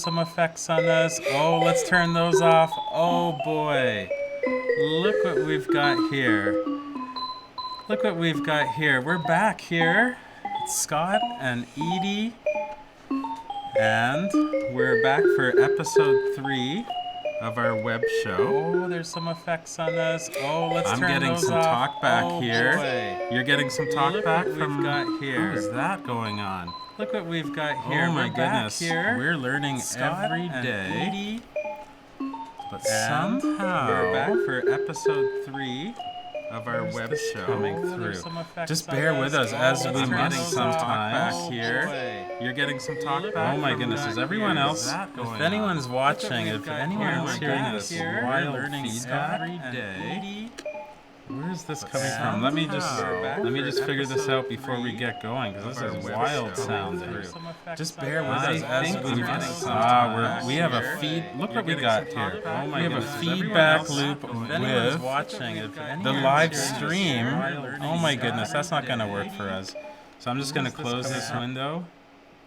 some effects on this. Oh, let's turn those off. Oh boy. Look what we've got here. Look what we've got here. We're back here. It's Scott and Edie. And we're back for episode 3 of our web show. Oh, there's some effects on this. Oh, let's turn those off. I'm getting some talk back here. Boy. You're getting some talk back from... Look what we've got here. How is that going on? Look what we've got here. Oh my goodness. Here. We're learning Scott every day. Edie. But somehow we're back for episode 3 of our web show coming through. Just bear with us as we must sometimes here. You're getting some talk back. Oh my goodness, is everyone else? If anyone's watching, if anyone's hearing this wild feedback every day. Where is this coming from? Let me just figure this out before we get going, because this is wild sounding. Just bear with us as we we have a feed. Look what we got here. We have a feedback loop with the live stream. Oh my goodness, that's not going to work for us. So I'm just going to close this window,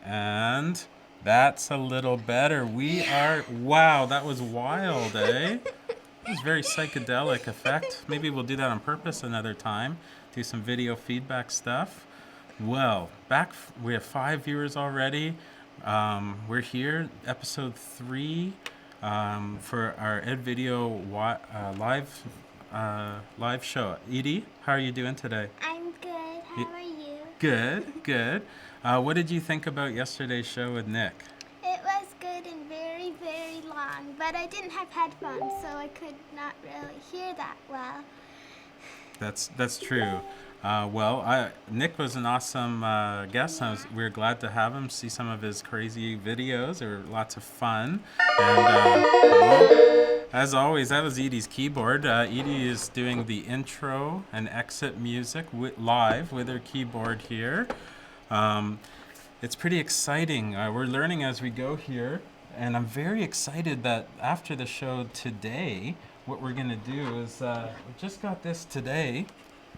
and that's a little better. Wow, that was wild, eh? It was very psychedelic effect. Maybe we'll do that on purpose another time. Do some video feedback stuff. Well, we have 5 viewers already. We're here, episode 3, for our Ed Video live show. Edie, how are you doing today? I'm good. How are you? Good, good. What did you think about yesterday's show with Nick? It was good and very, very long, but I didn't have headphones, so I could not really hear that well. That's true. Nick was an awesome guest. Yeah. We were glad to have him, see some of his crazy videos. They were lots of fun. And as always, that was Edie's keyboard. Edie is doing the intro and exit music live with her keyboard here. It's pretty exciting. We're learning as we go here. And I'm very excited that after the show today, what we're going to do is, we just got this today.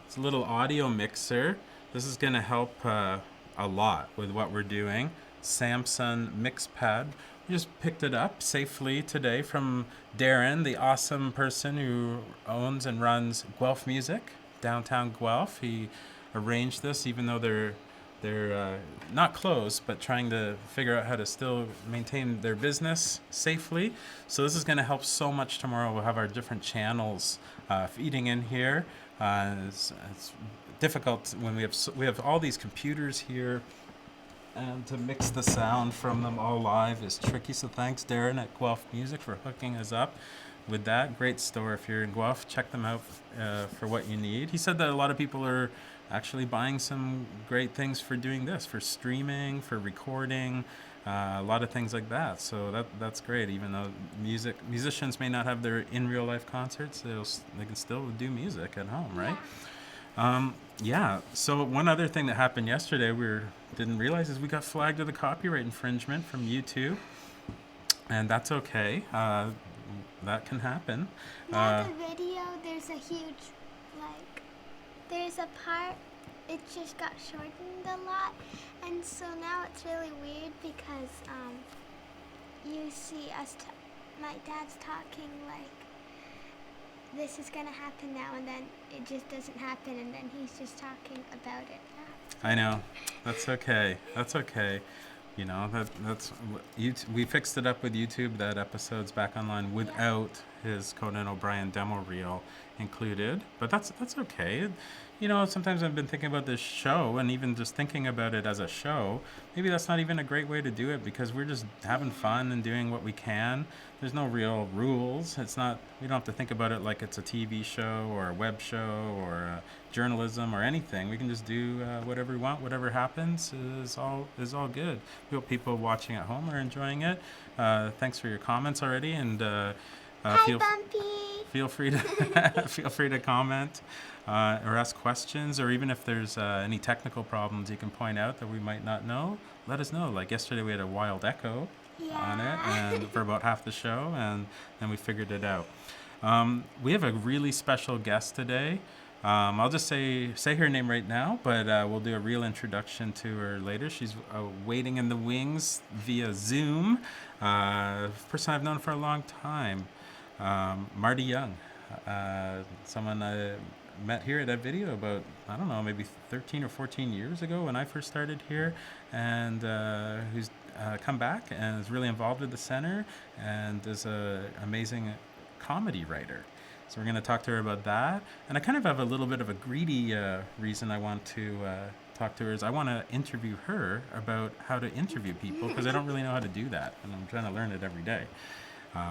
It's a little audio mixer. This is going to help a lot with what we're doing. Samsung MixPad. We just picked it up safely today from Darren, the awesome person who owns and runs Guelph Music, downtown Guelph. He arranged this, even though they're not closed, but trying to figure out how to still maintain their business safely. So this is going to help so much tomorrow. We'll have our different channels feeding in here. It's difficult when we have all these computers here, and to mix the sound from them all live is tricky. So thanks, Darren at Guelph Music, for hooking us up with that. Great store. If you're in Guelph, check them out for what you need. He said that a lot of people are actually buying some great things for doing this, for streaming, for recording, a lot of things like that. So that's great. Even though musicians may not have their in real life concerts, they can still do music at home, right? Yeah. So one other thing that happened yesterday didn't realize is we got flagged with a copyright infringement from YouTube, and that's okay. That can happen. Now the video, there's a part, it just got shortened a lot, and so now it's really weird because you see my dad's talking like this is gonna happen now, and then it just doesn't happen, and then he's just talking about it now. I know. That's okay. That's okay. You know, that's we fixed it up with YouTube. That episode's back online without his Conan O'Brien demo reel included, but that's okay. You know, sometimes I've been thinking about this show, and even just thinking about it as a show, maybe that's not even a great way to do it, because we're just having fun and doing what we can. There's no real rules. We don't have to think about it like it's a TV show or a web show or journalism or anything. We can just do whatever we want. Whatever happens is all good. We hope people watching at home are enjoying it. Thanks for your comments already, and Hi, Bumpy. Feel free to comment or ask questions, or even if there's any technical problems you can point out that we might not know, let us know. Like yesterday we had a wild echo on it, and for about half the show, and then we figured it out. We have a really special guest today. I'll just say her name right now, but we'll do a real introduction to her later. She's waiting in the wings via Zoom. Person I've known for a long time, Marty Younge, someone I met here at that video about, I don't know, maybe 13 or 14 years ago when I first started here, and who's come back and is really involved with the center and is an amazing comedy writer. So we're going to talk to her about that. And I kind of have a little bit of a greedy reason I want to talk to her is I want to interview her about how to interview people because I don't really know how to do that. And I'm trying to learn it every day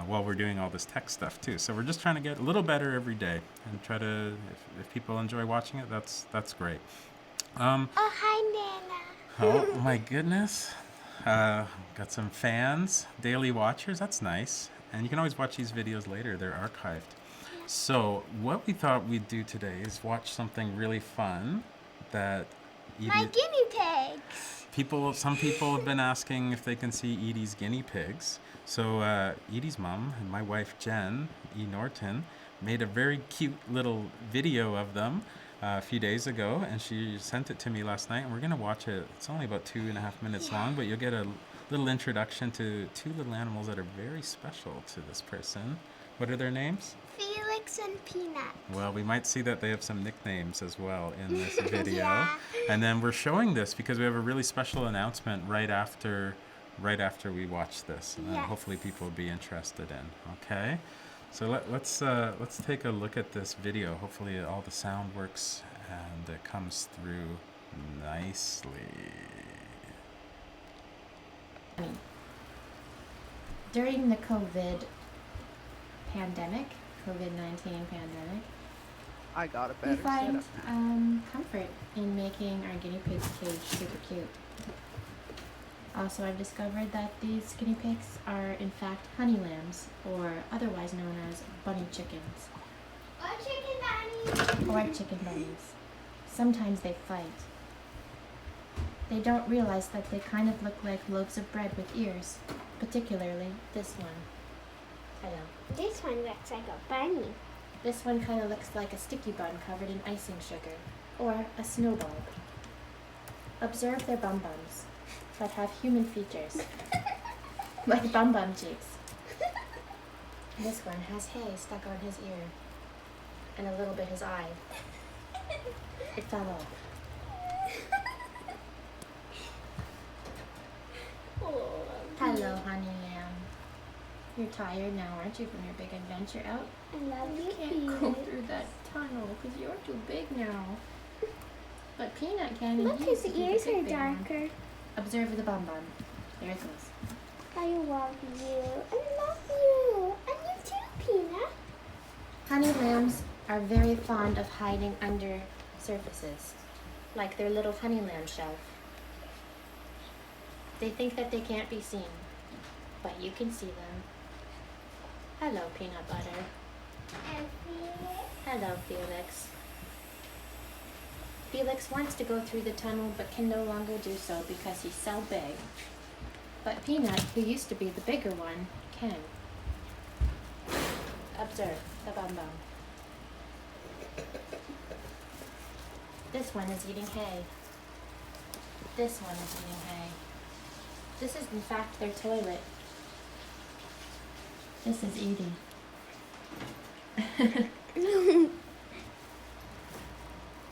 while we're doing all this tech stuff too. So we're just trying to get a little better every day and try to, if people enjoy watching it, that's great. Oh, hi, Nana. Oh my goodness. Got some fans, daily watchers. That's nice. And you can always watch these videos later. They're archived. So what we thought we'd do today is watch something really fun that My guinea pigs. some people have been asking if they can see Edie's guinea pigs. So Edie's mom and my wife Jen E. Norton made a very cute little video of them a few days ago, and she sent it to me last night, and we're gonna watch it. It's only about 2.5 minutes long, but you'll get a little introduction to two little animals that are very special to this person. What are their names? Felix and Peanut. Well, we might see that they have some nicknames as well in this video. Yeah. And then we're showing this because we have a really special announcement right after we watch this. And Yes. hopefully people will be interested in. Okay? So let's take a look at this video. Hopefully all the sound works and it comes through nicely. During the COVID-19 pandemic, I got a we better find setup. comfort in making our guinea pig's cage super cute. Also, I've discovered that these guinea pigs are in fact honey lambs, or otherwise known as bunny chickens, Or chicken bunny. or chicken bunnies. Sometimes they fight. They don't realize that they kind of look like loaves of bread with ears, particularly this one. Hello. This one looks like a bunny. This one kind of looks like a sticky bun covered in icing sugar, or a snowball. Observe their bum-bums, that have human features, like bum-bum cheeks. This one has hay stuck on his ear, and a little bit his eye. It fell off. Oh, Hello, honey lamb. You're tired now, aren't you, from your big adventure out? I love you, Can't go Felix. through that tunnel because you're too big now. But Peanut can. and Look, he his used to be the ears big are big one. darker. Observe the bum bum. There it goes. I love you. I love you. And you too, Peanut. Honey lambs are very fond of hiding under surfaces, like their little honey lamb shelf. They think that they can't be seen, but you can see them. Hello, peanut butter. And Felix. Hello, Felix. Felix wants to go through the tunnel but can no longer do so because he's so big. But Peanut, who used to be the bigger one, can. Observe the bum bum. This one is eating hay. This one is eating hay. This is in fact their toilet. This is Edie.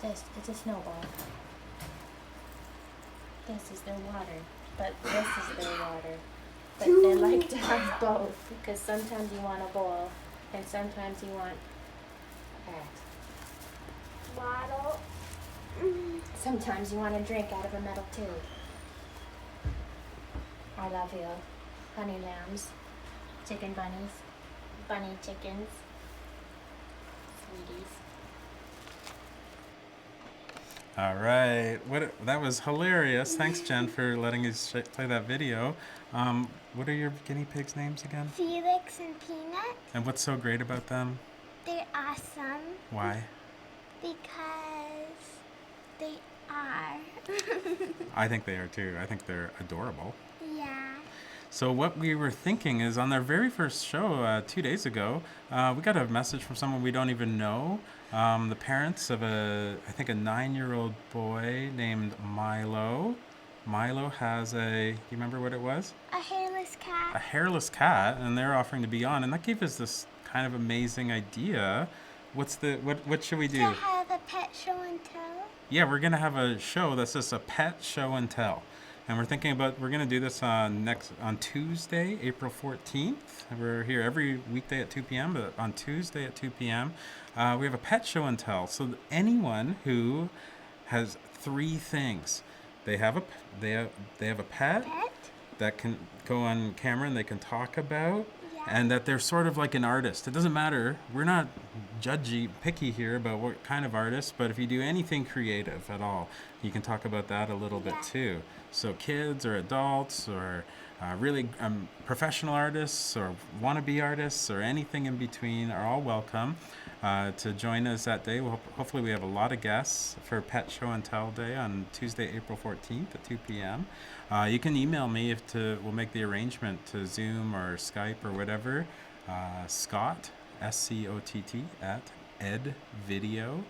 This is a snowball. This is their water, but this is their water. But they like to have both because sometimes you want a bowl and sometimes you want that. Bottle. Sometimes you want to drink out of a metal tube. I love you, honey lambs, chicken bunnies, bunny chickens, sweeties. All right, that was hilarious. Thanks, Jen, for letting us play that video. What are your guinea pigs' names again? Felix and Peanut. And what's so great about them? They're awesome Why? because they are. I think they are too. I think they're adorable. Yeah. So what we were thinking is on our very first show 2 days ago, we got a message from someone we don't even know. The parents of I think a 9-year-old boy named Milo. Milo has do you remember what it was? A hairless A cat. hairless cat, and they're offering to be on, and that gave us this kind of amazing idea. What should we To do? have a pet show and tell. Yeah, we're gonna have a show that's just a pet show and tell, and we're thinking about we're gonna do this on Tuesday, April 14th. We're here every weekday at 2 p.m., but on Tuesday at 2 p.m. We have a pet show and tell. So anyone who has three things, they have a they have a pet Pet? that can go on camera and they can talk about, Yeah. and that they're sort of like an artist. It doesn't matter. We're not picky here about what kind of artist, but if you do anything creative at all, you can talk about that a little bit Yeah. too. So kids or adults or really professional artists or wannabe artists or anything in between are all welcome to join us that day. Hopefully we have a lot of guests for Pet Show and Tell Day on Tuesday, April 14th at 2 p.m. You can email me we'll make the arrangement to Zoom or Skype or whatever. Scott, SCOTT, at edvideo.org.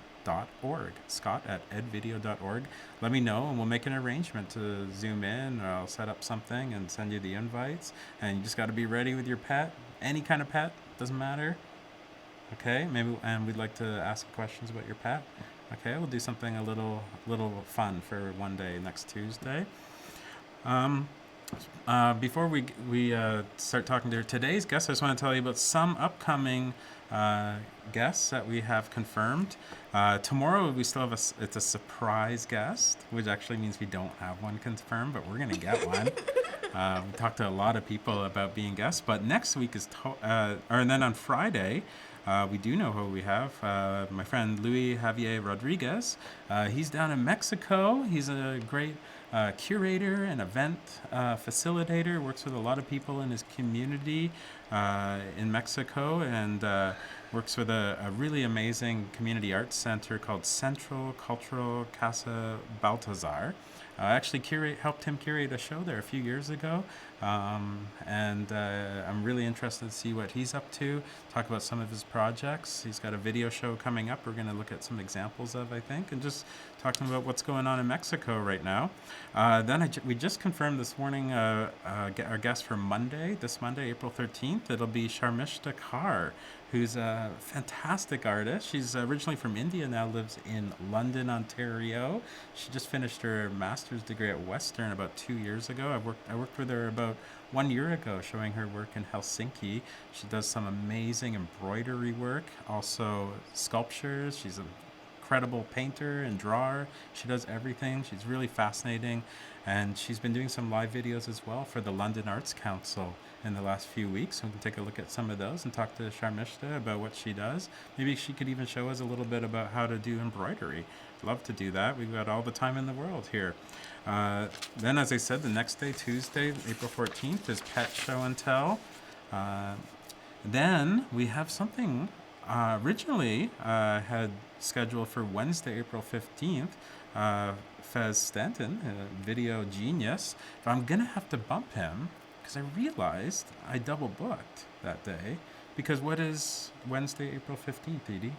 Scott at edvideo.org. Let me know and we'll make an arrangement to Zoom in, or I'll set up something and send you the invites. And you just got to be ready with your pet. Any kind of pet, doesn't matter. Okay, and we'd like to ask questions about your pet. Okay, we'll do something a little fun for one day next Tuesday. Before we start talking to today's guests, I just want to tell you about some upcoming guests that we have confirmed. Tomorrow we still have it's a surprise guest, which actually means we don't have one confirmed, but we're gonna get one. We talked to a lot of people about being guests, but next week and then on Friday. We do know who we have. My friend Luis Javier Rodriguez. He's down in Mexico. He's a great curator and event facilitator. Works with a lot of people in his community in Mexico, and works with a really amazing community arts center called Central Cultural Casa Baltazar. I actually helped him curate a show there a few years ago, and I'm really interested to see what he's up to, talk about some of his projects. He's got a video show coming up we're going to look at some examples of, I think, and just talking about what's going on in Mexico right now. Then we just confirmed this morning our guest for this Monday, April 13th. It'll be Sharmishta Kaur, who's a fantastic artist. She's originally from India, now lives in London, Ontario. She just finished her master's degree at Western about 2 years ago. I worked with her about 1 year ago, showing her work in Helsinki. She does some amazing embroidery work, also sculptures. She's an incredible painter and drawer. She does everything. She's really fascinating, and she's been doing some live videos as well for the London Arts Council in the last few weeks. So we can take a look at some of those and talk to Sharmishta about what she does. Maybe she could even show us a little bit about how to do embroidery. Love to do that. We've got all the time in the world here. Then, as I said, the next day, Tuesday, April 14th, is Pet Show and Tell. Then we have something originally had scheduled for Wednesday, April 15th. Fez Stanton, a video genius. But I'm going to have to bump him because I realized I double booked that day. Because what is Wednesday, April 15th, Edie?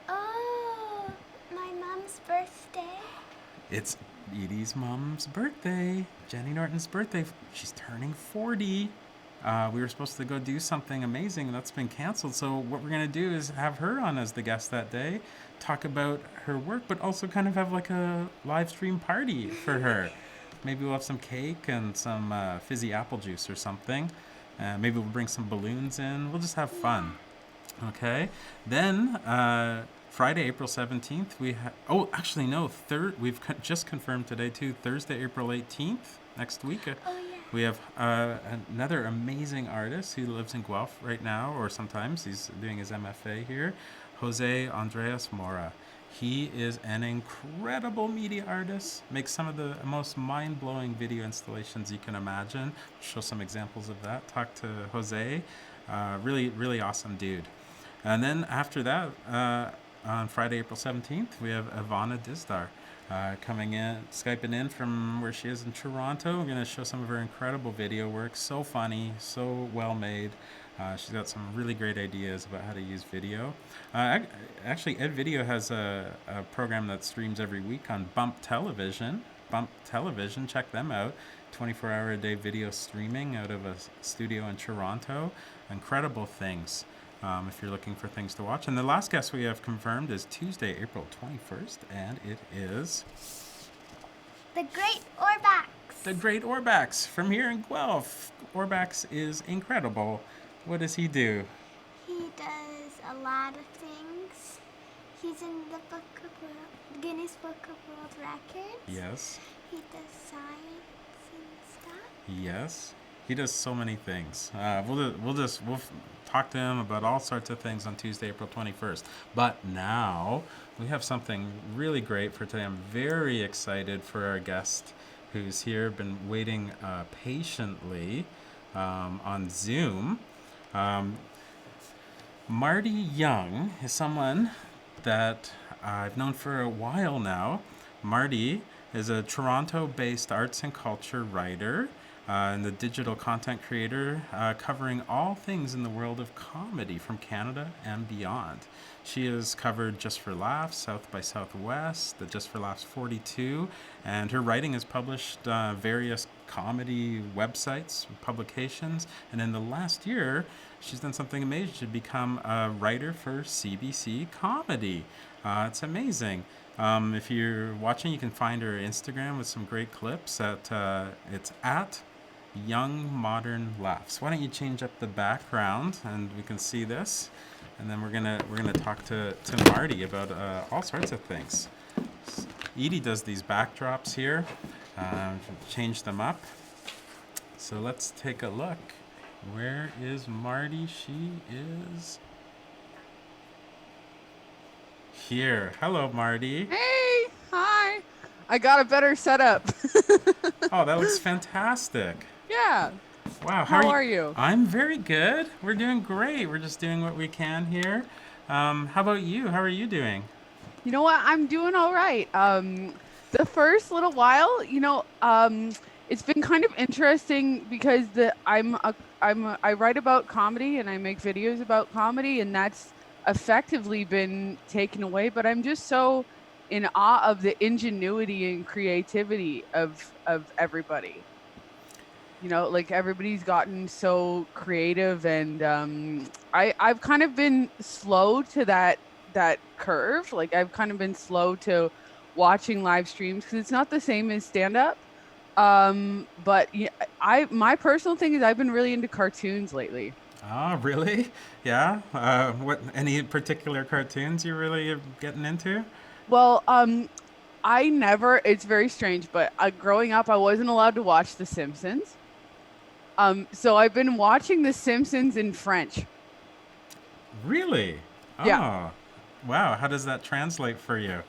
Oh, my mom's birthday. It's Edie's mom's birthday, Jenny Norton's birthday. She's turning 40. We were supposed to go do something amazing, and that's been canceled. So what we're going to do is have her on as the guest that day, talk about her work, but also kind of have like a live stream party for her. Maybe we'll have some cake and some fizzy apple juice or something. Maybe we'll bring some balloons in. We'll just have fun. Okay. Then Friday, April 17th, we've just confirmed today too, Thursday, April 18th, next week. Oh, yeah. We have another amazing artist who lives in Guelph right now, or sometimes he's doing his MFA here, Jose Andreas Mora. He is an incredible media artist, makes some of the most mind-blowing video installations you can imagine. Show some examples of that. Talk to Jose. Really, really awesome dude. And then after that, on Friday, April 17th, we have Ivana Dizdar. coming in, Skyping in from where she is in Toronto. We're going to show some of her incredible video work. So funny, so well made. She's got some really great ideas about how to use video. Actually, Ed Video has a program that streams every week on Bump Television. Bump Television, check them out. 24-hour-a-day video streaming out of a studio in Toronto. Incredible things. If you're looking for things to watch. And the last guest we have confirmed is Tuesday, April 21st, and it is The Great Orbax. the Great Orbax from here in Guelph. Orbax is incredible. What does he do? He does a lot of things. He's in the Guinness Book of World Records. Yes. He does science and stuff. Yes. He does so many things. We'll talk to him about all sorts of things on Tuesday, April 21st. But now we have something really great for today. I'm very excited for our guest who's here, been waiting patiently on Zoom. Marty Younge is someone that I've known for a while now. Marty is a Toronto-based arts and culture writer and the digital content creator, covering all things in the world of comedy from Canada and beyond. She has covered Just for Laughs, South by Southwest, the Just for Laughs 42, and her writing has published various comedy websites, publications, and in the last year, she's done something amazing. She's become a writer for CBC Comedy. It's amazing. If you're watching, you can find her Instagram with some great clips. It's at Young Modern Laughs. Why don't you change up the background and we can see this, and then we're gonna talk to Marty about all sorts of things. Edie does these backdrops here. Change them up. So let's take a look. Where is Marty? She is here. Hello, Marty. Hey, hi. I got a better setup. Oh, that looks fantastic. Yeah. Wow. How are you? I'm very good. We're doing great. We're just doing what we can here. How about you? How are you doing? You know what? I'm doing all right. The first little while, it's been kind of interesting because I write about comedy and I make videos about comedy, and that's effectively been taken away. But I'm just so in awe of the ingenuity and creativity of everybody. Like everybody's gotten so creative, and I've kind of been slow to that curve. Like I've kind of been slow to watching live streams because it's not the same as stand-up. But yeah, my personal thing is I've been really into cartoons lately. Oh, really? Yeah. What? Any particular cartoons you're really getting into? Well, it's very strange, but growing up, I wasn't allowed to watch The Simpsons. So I've been watching The Simpsons in French. Really? Yeah. Oh, wow. How does that translate for you?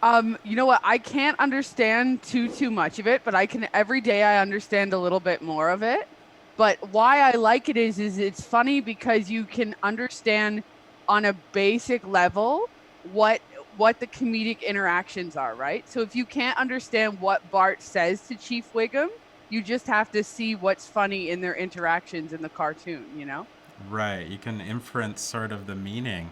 You know what? I can't understand too much of it, but every day I understand a little bit more of it. But why I like it is it's funny because you can understand on a basic level what the comedic interactions are, right? So if you can't understand what Bart says to Chief Wiggum, you just have to see what's funny in their interactions in the cartoon, Right. You can inference sort of the meaning.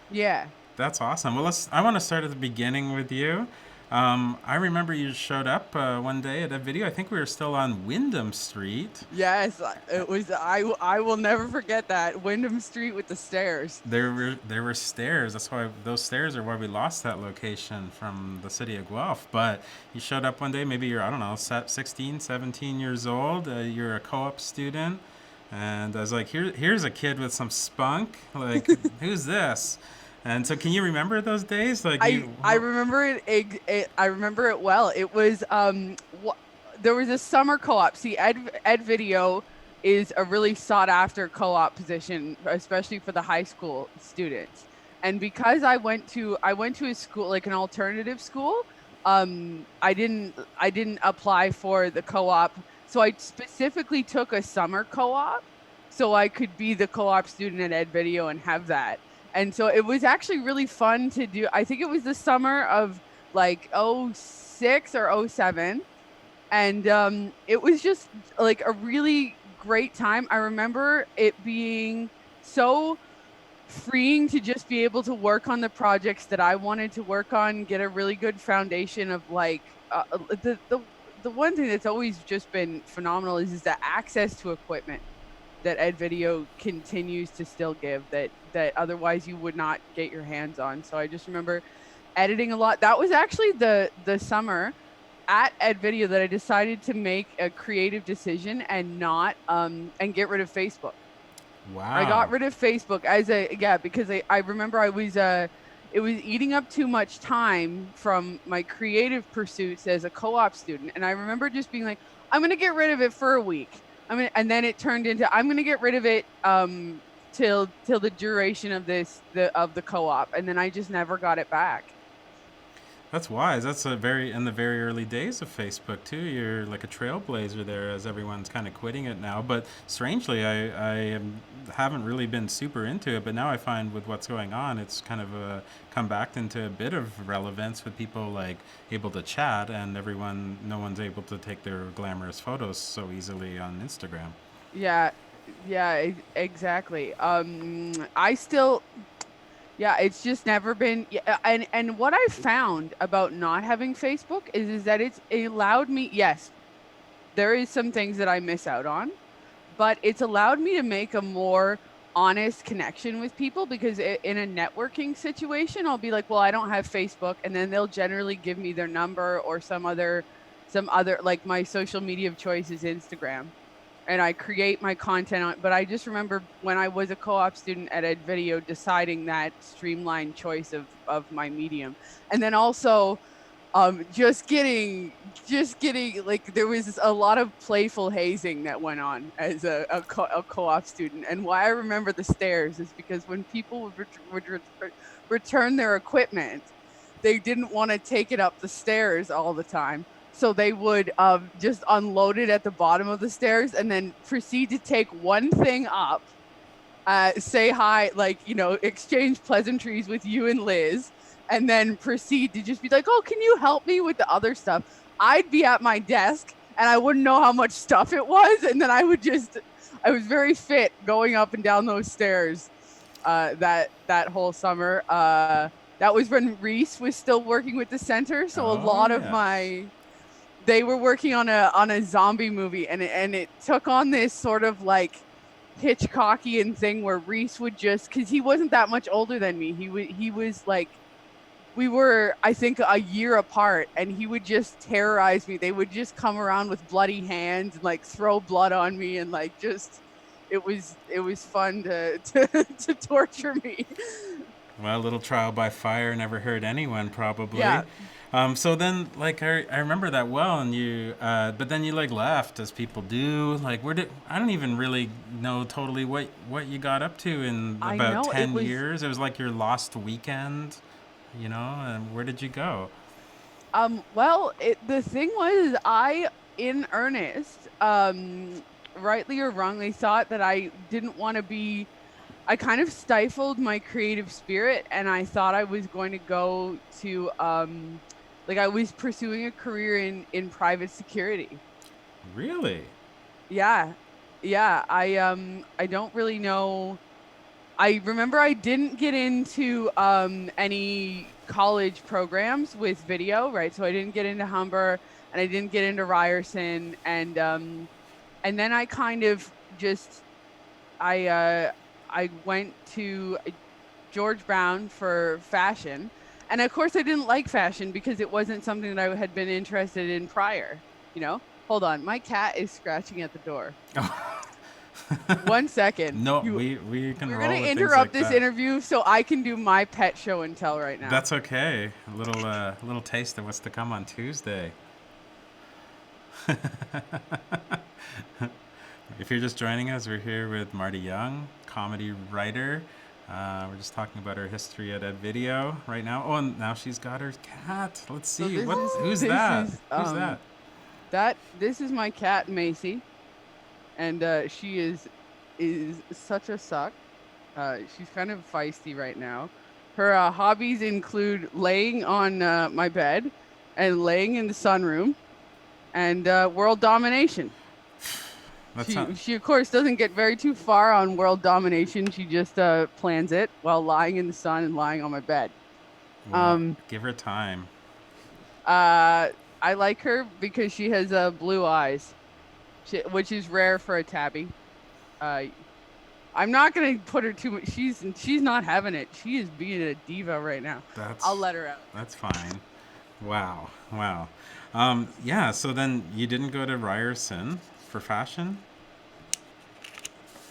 Yeah. That's awesome. Well, I want to start at the beginning with you. I remember you showed up one day at a video. I think we were still on Wyndham Street. Yes, it was. I will never forget that Wyndham Street with the stairs. There were stairs. That's why those stairs are why we lost that location from the city of Guelph. But you showed up one day. Maybe you're, I don't know, 16, 17 years old. You're a co-op student. And I was like, here's a kid with some spunk. Like, who's this? And so, can you remember those days? Like, I remember it. I remember it well. It was there was a summer co-op. See, Ed Video is a really sought after co-op position, especially for the high school students. And because I went to a school, like an alternative school, I didn't apply for the co-op. So I specifically took a summer co-op so I could be the co-op student at Ed Video and have that. And so it was actually really fun to do. I think it was the summer of like '06 or '07, and it was just like a really great time. I remember it being so freeing to just be able to work on the projects that I wanted to work on, get a really good foundation of like the one thing that's always just been phenomenal is the access to equipment that Ed Video continues to still give that otherwise you would not get your hands on. So I just remember editing a lot. That was actually the summer at Ed Video that I decided to make a creative decision and not and get rid of Facebook. I got Wow. rid of Facebook as a yeah, because I remember I was it was eating up too much time from my creative pursuits as a co-op student. And I remember just being like, I'm gonna get rid of it for a week. And then it turned into I'm gonna get rid of it till the duration of the co-op. And then I just never got it back. That's wise. That's a very in the very early days of Facebook too. You're like a trailblazer there, as everyone's kind of quitting it now. But strangely, haven't really been super into it. But now I find with what's going on, it's kind of come back into a bit of relevance with people like able to chat, and no one's able to take their glamorous photos so easily on Instagram. Yeah, yeah, exactly. I still Yeah, it's just never been. Yeah, and what I found about not having Facebook is that it's allowed me. Yes, there is some things that I miss out on, but it's allowed me to make a more honest connection with people because in a networking situation, I'll be like, well, I don't have Facebook, and then they'll generally give me their number or some other like my social media of choice is Instagram and I create my content on. But I just remember when I was a co-op student at Ed Video, deciding that streamlined choice of my medium, and then also just getting like there was a lot of playful hazing that went on as a co-op student. And why I remember the stairs is because when people would return their equipment, they didn't want to take it up the stairs all the time, so they would just unload it at the bottom of the stairs and then proceed to take one thing up, say hi, like, exchange pleasantries with you and Liz, and then proceed to just be like, oh, can you help me with the other stuff? I'd be at my desk and I wouldn't know how much stuff it was. And then I was very fit going up and down those stairs that whole summer. That was when Reese was still working with the center. So a Oh lot of yes. they were working on a zombie movie, and it took on this sort of like Hitchcockian thing where Reese would just, because he wasn't that much older than me, he was like, we were I think a year apart, and he would just terrorize me. They would just come around with bloody hands and like throw blood on me, and like just it was fun to torture me. Well, a little trial by fire never hurt anyone, Yeah. probably. So then, like, I remember that well, and but then you like left, as people do. Like, I don't even really know totally what you got up to in I about know it 10 was years. It was like your lost weekend, and where did you go? well, the thing was, I, in earnest, rightly or wrongly, thought that I didn't want to be. I kind of stifled my creative spirit, and I thought I was going to go to, like, I was pursuing a career in private security. Really? Yeah, yeah. I don't really know. I remember I didn't get into any college programs with video, right? So I didn't get into Humber, and I didn't get into Ryerson, and then I kind of just I went to George Brown for fashion, and of course I didn't like fashion because it wasn't something that I had been interested in prior. Hold on, my cat is scratching at the door. 1 second. No, we can We're gonna roll with things like interrupt this that. interview so I can do my pet show and tell right now. That's okay. A little taste of what's to come on Tuesday. If you're just joining us, we're here with Marty Younge, comedy writer. We're just talking about her history at Ed Video right now. Oh, and now she's got her cat. Let's So see. Who's that? Who's that? This is my cat Macy, and she is such a suck. She's kind of feisty right now. Her hobbies include laying on my bed and laying in the sunroom and world domination. That's not. She of course doesn't get very too far on world domination. She just plans it while lying in the sun and lying on my bed. Wow. Um, Give her time. I like her because she has blue eyes, which is rare for a tabby. Uh, I'm not gonna put her too much. She's not having it. She is being a diva right now. I'll That's let her out. that's fine. Wow. Wow. Yeah. So then you didn't go to Ryerson for fashion.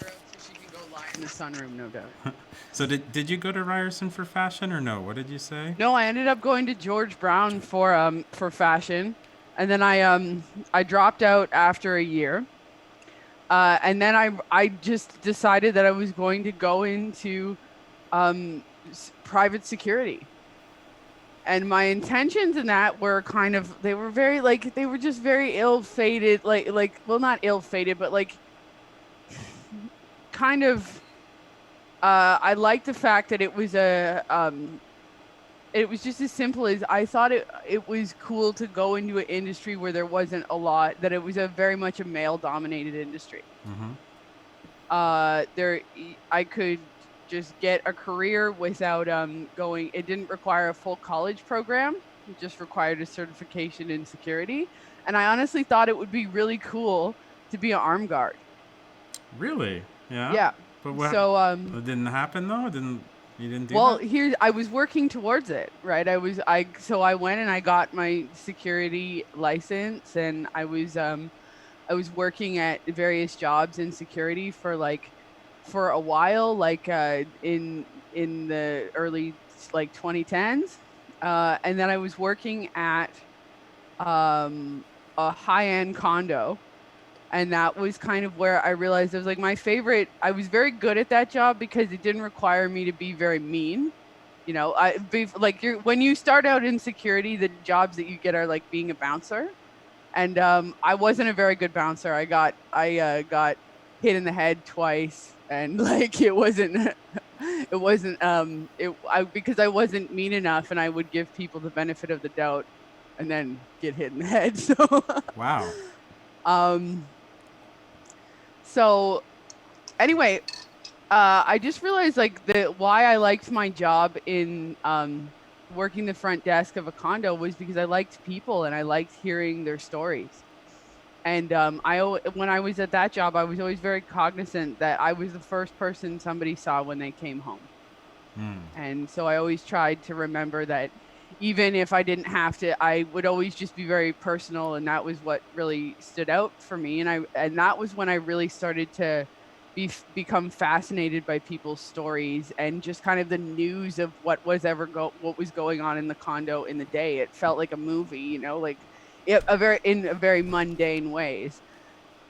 So she can go lie in the sunroom, no doubt. So did you go to Ryerson for fashion or no? What did you say? No, I ended up going to George Brown for fashion, and then I dropped out after a year. And then I just decided that I was going to go into private security. And my intentions in that were kind of they were very like they were just very ill-fated, like well, not ill-fated, but like kind of I liked the fact that it was just as simple as I thought it was cool to go into an industry where there wasn't a lot, that it was a very much a male dominated industry. Mm-hmm. I could just get a career without going. It didn't require a full college program. It just required a certification in security. And I honestly thought it would be really cool to be an armed guard. Really? Yeah. Yeah. But what? So It didn't happen though. You didn't do well, that? here I was working towards it, right? I went and I got my security license, and I was working at various jobs in security for a while, in the early 2010s, and then I was working at a high end condo, and that was kind of where I realized it was like my favorite. I was very good at that job because it didn't require me to be very mean. When you start out in security, the jobs that you get are like being a bouncer, and I wasn't a very good bouncer. I got hit in the head twice, and like it wasn't because I wasn't mean enough, and I would give people the benefit of the doubt, and then get hit in the head. Wow. Um, so anyway, I just realized why I liked my job in working the front desk of a condo was because I liked people and I liked hearing their stories. And when I was at that job, I was always very cognizant that I was the first person somebody saw when they came home. Mm. And so I always tried to remember that even if I didn't have to, I would always just be very personal, and that was what really stood out for me. And that was when I really started to become fascinated by people's stories and just kind of the news of what was going on in the condo in the day. It felt like a movie, in a very mundane ways.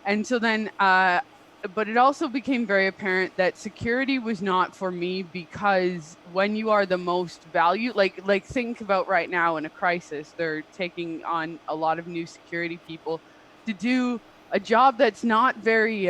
And so then but it also became very apparent that security was not for me, because when you are the most valued, like think about right now in a crisis, they're taking on a lot of new security people to do a job that's not very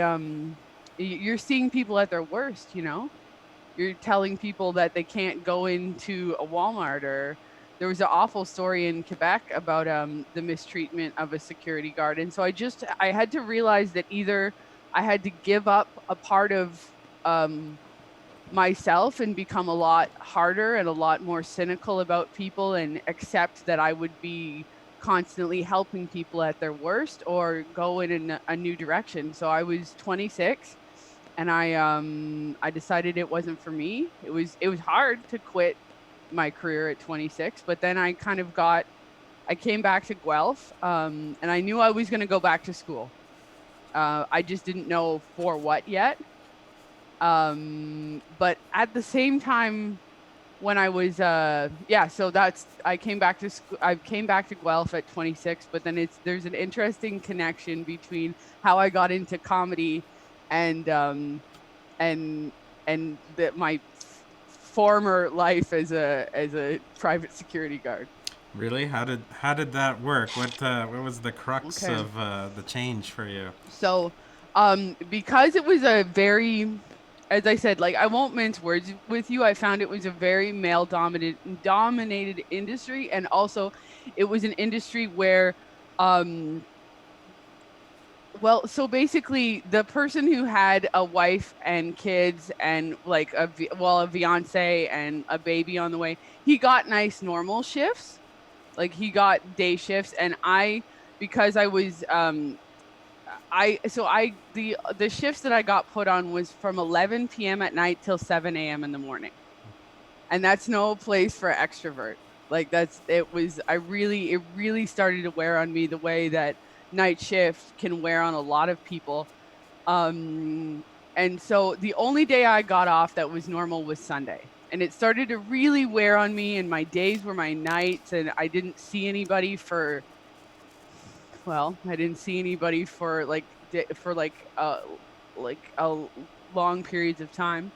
you're seeing people at their worst. You're telling people that they can't go into a Walmart. Or there was an awful story in Quebec about the mistreatment of a security guard. And so I had to realize that either I had to give up a part of myself and become a lot harder and a lot more cynical about people and accept that I would be constantly helping people at their worst, or go in a new direction. So I was 26, and I decided it wasn't for me. It was hard to quit my career at 26, but then I came back to Guelph, and I knew I was going to go back to school. I just didn't know for what yet. But at the same time, when I was I came back to school. I came back to Guelph at 26, but then there's an interesting connection between how I got into comedy and my former life as a private security guard. Really? How did that work? What was the crux Okay. of the change for you? So, because it was as I said, like I won't mince words with you. I found it was a very male dominated industry, and also it was an industry where well, so basically, the person who had a wife and kids and like a fiance and a baby on the way, he got nice normal shifts. Like he got day shifts, and because I was the shifts that I got put on was from 11 p.m. at night till 7 a.m. in the morning, and that's no place for extrovert. Like it really started to wear on me the way that night shift can wear on a lot of people. um, and so the only day I got off that was normal was Sunday. And it started to really wear on me, and my days were my nights, and I didn't see anybody for, well, I didn't see anybody for like a long periods of time.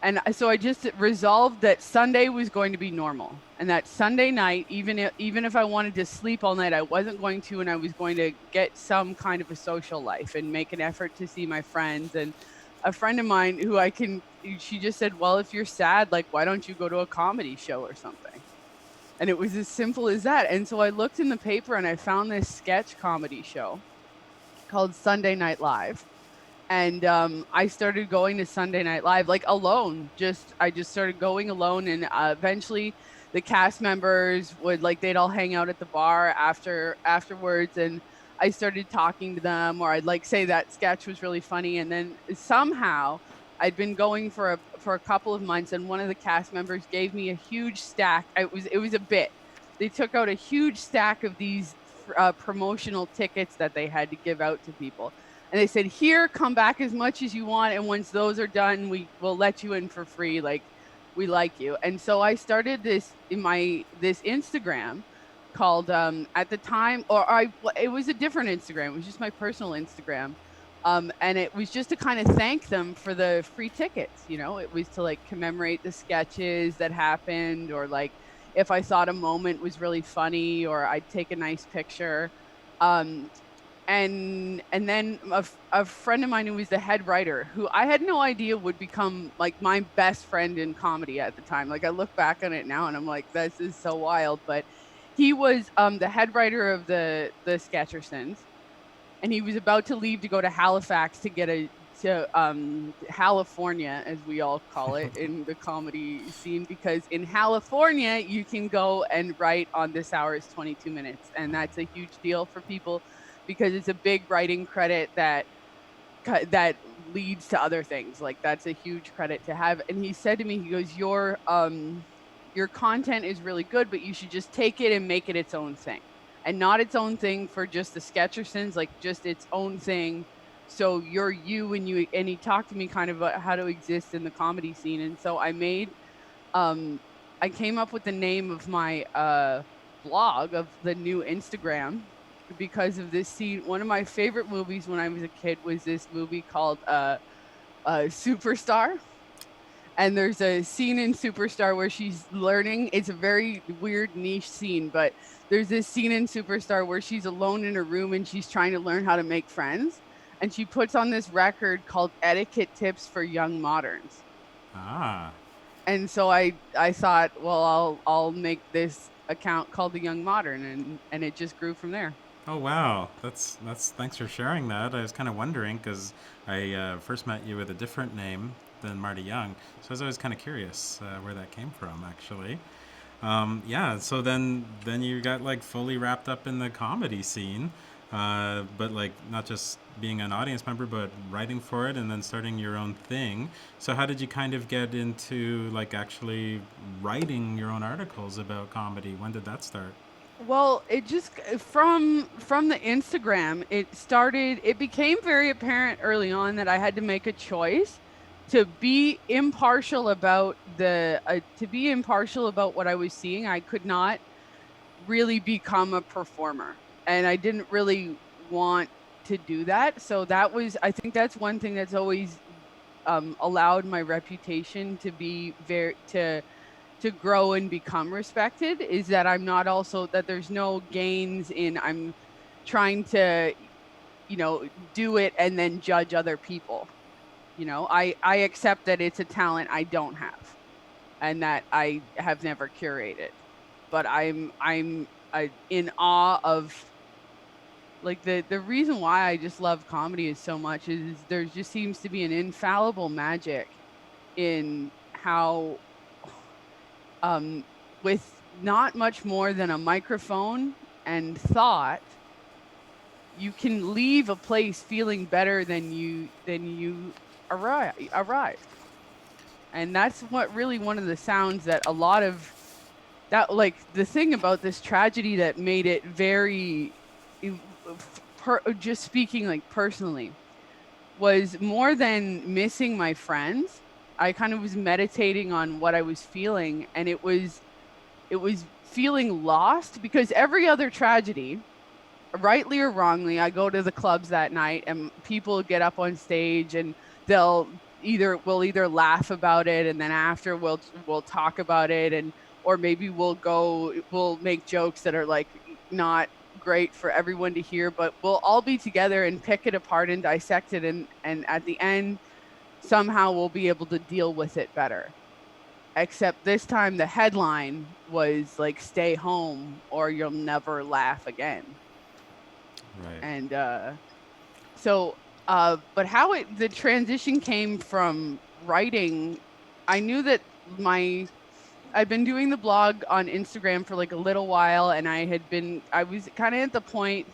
And so I just resolved that Sunday was going to be normal, and that Sunday night, even if I wanted to sleep all night, I wasn't going to, and I was going to get some kind of a social life and make an effort to see my friends. And a friend of mine she just said, "Well, if you're sad, like why don't you go to a comedy show or something?" And it was as simple as that. And so I looked in the paper and I found this sketch comedy show called Sunday Night Live, and I started going to Sunday Night Live like alone. I just started going alone, and eventually the cast members would like they'd all hang out at the bar afterwards, and I started talking to them, or I'd like say that sketch was really funny, and then somehow I'd been going for a couple of months, and one of the cast members gave me a huge stack. It was a bit. They took out a huge stack of these promotional tickets that they had to give out to people, and they said, "Here, come back as much as you want, and once those are done, we will let you in for free. Like, we like you." And so I started this Instagram called at the time, it was a different Instagram. It was just my personal Instagram. And it was just to kind of thank them for the free tickets. It was to like commemorate the sketches that happened, or like if I thought a moment was really funny, or I'd take a nice picture. Um, and then a friend of mine who was the head writer, who I had no idea would become like my best friend in comedy at the time. Like I look back on it now and I'm like, this is so wild. But he was the head writer of the Sketchersons, and he was about to leave to go to Halifax to get to California, as we all call it in the comedy scene, because in California you can go and write on This Hour's 22 Minutes, and that's a huge deal for people because it's a big writing credit that leads to other things. Like that's a huge credit to have. And he said to me, he goes, your content is really good, but you should just take it and make it its own thing, and not its own thing for just the Sketchersons, like just its own thing. So you're you, and he talked to me kind of about how to exist in the comedy scene. And so I came up with the name of my blog, of the new Instagram, because of this scene. One of my favorite movies when I was a kid was this movie called Superstar. And there's a scene in Superstar where she's learning. It's a very weird niche scene, but there's this scene in Superstar where she's alone in a room and she's trying to learn how to make friends. And she puts on this record called Etiquette Tips for Young Moderns. Ah. And so I thought, well, I'll make this account called The Young Modern, and it just grew from there. Oh wow, that's thanks for sharing that. I was kind of wondering because I first met you with a different name than Marty Younge, so I was always kind of curious where that came from, actually. Yeah, so then you got like fully wrapped up in the comedy scene, but like not just being an audience member, but writing for it and then starting your own thing. So how did you kind of get into like actually writing your own articles about comedy? When did that start? Well, it just from the Instagram, it became very apparent early on that I had to make a choice to be impartial about what I was seeing. I could not really become a performer, and I didn't really want to do that. So I think that's one thing that's always allowed my reputation to be to grow and become respected, is that I'm not also that there's no gains in I'm trying to do it and then judge other people. I accept that it's a talent I don't have and that I have never curated. But I'm in awe of like the reason why I just love comedy is so much is there just seems to be an infallible magic in how um with not much more than a microphone and thought you can leave a place feeling better than you arrived. And that's what really one of the sounds that a lot of that like the thing about this tragedy that made it very just speaking like personally was more than missing my friends. I kind of was meditating on what I was feeling, and it was feeling lost because every other tragedy, rightly or wrongly, I go to the clubs that night and people get up on stage and they'll we'll either laugh about it, and then after we'll talk about it, and or maybe we'll make jokes that are like not great for everyone to hear, but we'll all be together and pick it apart and dissect it, and at the end somehow we'll be able to deal with it better. Except this time the headline was like stay home or you'll never laugh again. Right. And so but how it the transition came from writing, I knew that my I'd been doing the blog on Instagram for like a little while, and I was kind of at the point.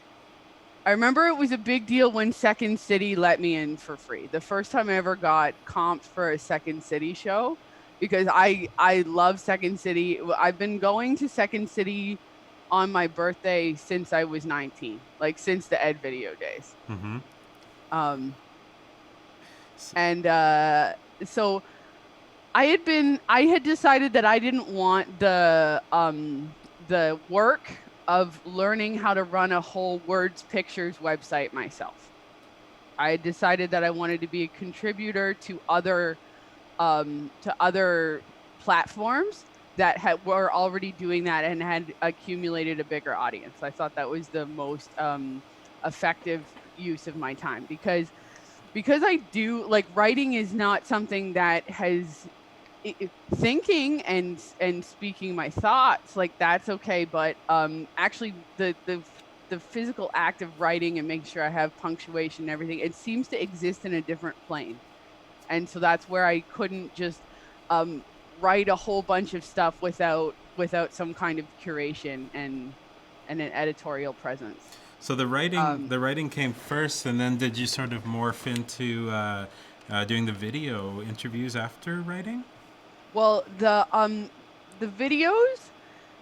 I remember it was a big deal when Second City let me in for free. The first time I ever got comped for a Second City show, because I love Second City. I've been going to Second City on my birthday since I was 19, like since the Ed Video days. Mm-hmm. Um and so I had decided that I didn't want the work of learning how to run a whole words pictures website myself. I had decided that I wanted to be a contributor to other platforms that were already doing that and had accumulated a bigger audience. I thought that was the most effective use of my time because I do like writing is not something that has thinking and speaking my thoughts, like that's okay, but actually the physical act of writing and making sure I have punctuation and everything, it seems to exist in a different plane. And so that's where I couldn't just um write a whole bunch of stuff without some kind of curation and an editorial presence. So the writing, um the writing came first, and then did you sort of morph into doing the video interviews after writing? well the videos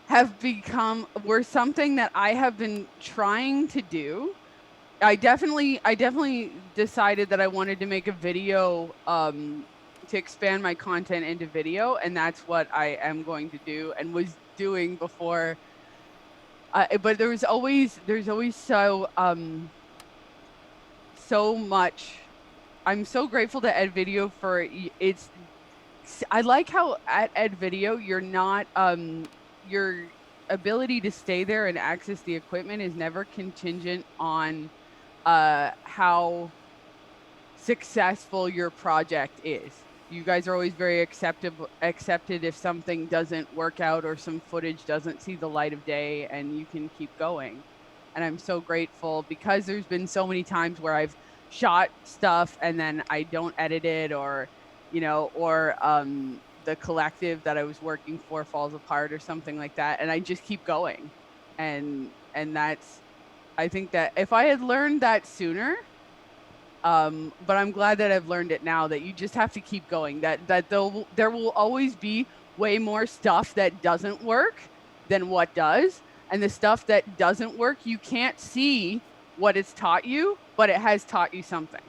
have become were something that I have been trying to do. I definitely decided that I wanted to make a video to expand my content into video, and that's what I am going to do and was doing before. But there's always so much. I'm so grateful to Ed Video for its. I like how at Ed Video you're not your ability to stay there and access the equipment is never contingent on how successful your project is. You guys are always very accepted if something doesn't work out or some footage doesn't see the light of day, and you can keep going. And I'm so grateful because there's been so many times where I've shot stuff and then I don't edit it, or the collective that I was working for falls apart or something like that, and I just keep going. And that's I think that if I had learned that sooner, but I'm glad that I've learned it now, that you just have to keep going. There will always be way more stuff that doesn't work than what does, and the stuff that doesn't work, you can't see what it's taught you, but it has taught you something.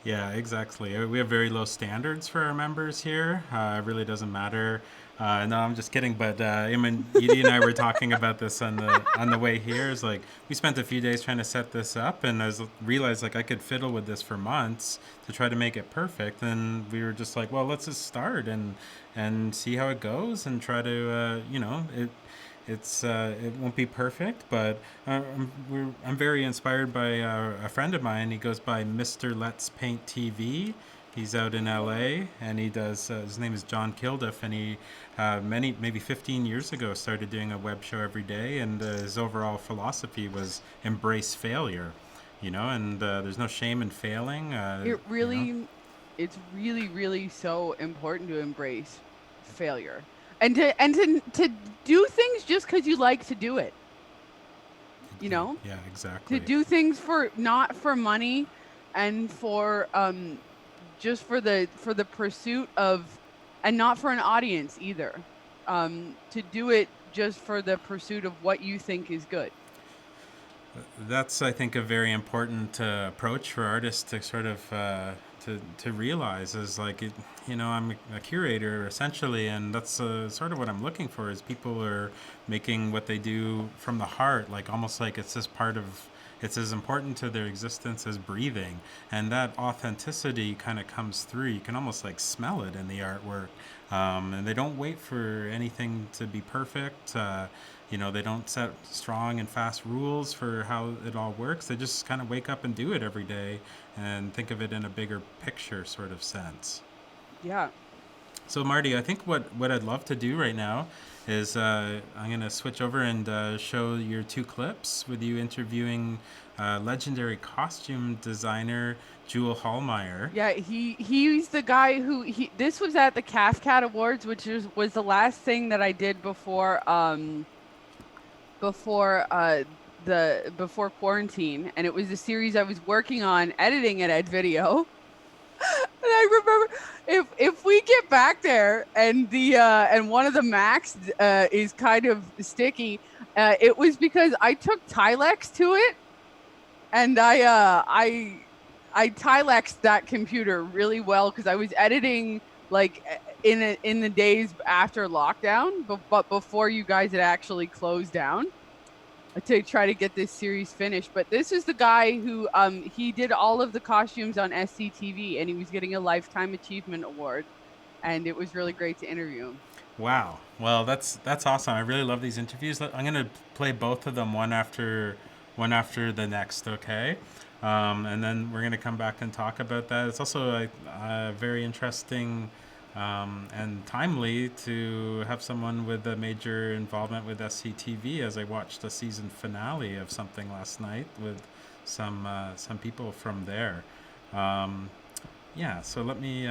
Yeah, exactly. We have very low standards for our members here. It really doesn't matter. No, I'm just kidding. But I mean, Edie and I were talking about this on the way here. It's like we spent a few days trying to set this up, and I realized like I could fiddle with this for months to try to make it perfect. And we were just like, well, let's just start and see how it goes, and try to it won't be perfect, but I'm very inspired by a friend of mine. He goes by Mr. Let's Paint TV. He's out in LA, and he does. His name is John Kilduff, and he maybe 15 years ago started doing a web show every day, and his overall philosophy was embrace failure, and there's no shame in failing. It really, it's really, really so important to embrace failure and to do things just because you like to do it. Yeah, exactly. To do things not for money, and for just for the pursuit of, and not for an audience either. To do it just for the pursuit of what you think is good. That's, I think, a very important approach for artists to sort of to realize is like, I'm a curator essentially, and that's sort of what I'm looking for is people are making what they do from the heart, like almost like it's just it's as important to their existence as breathing, and that authenticity kind of comes through. You can almost like smell it in the artwork, and they don't wait for anything to be perfect. They don't set strong and fast rules for how it all works. They just kind of wake up and do it every day and think of it in a bigger picture sort of sense. Yeah. So Marty, I think what I'd love to do right now is I'm going to switch over and show your 2 clips with you interviewing legendary costume designer Jewel Hallmeyer. Yeah, he's the guy who this was at the CAFCAT Awards, which was the last thing that I did before quarantine, and it was a series I was working on editing at Ed Video. And I remember if we get back there and and one of the Macs is kind of sticky, it was because I took Tilex to it, and I Tilexed that computer really well because I was editing like in the days after lockdown, but before you guys had actually closed down, to try to get this series finished. But this is the guy who he did all of the costumes on SCTV, and he was getting a Lifetime Achievement Award, and it was really great to interview him. Wow. Well, that's awesome. I really love these interviews. I'm going to play both of them one after the next, okay? And then we're going to come back and talk about that. It's also a very interesting and timely to have someone with a major involvement with SCTV, as I watched the season finale of something last night with some people from there. So let me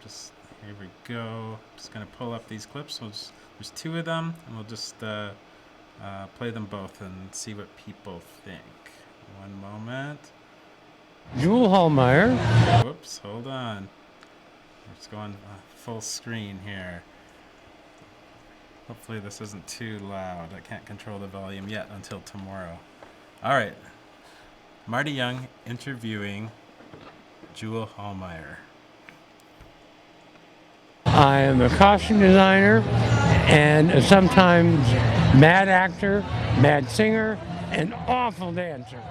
just, here we go. I'm just going to pull up these clips. There's 2 of them, and we'll just play them both and see what people think. One moment. Jewel Hallmeyer. Whoops, hold on. Let's go on full screen here. Hopefully this isn't too loud. I can't control the volume yet until tomorrow. All right. Marty Younge interviewing Jewel Hallmeyer. I am a costume designer and sometimes mad actor, mad singer, and awful dancer.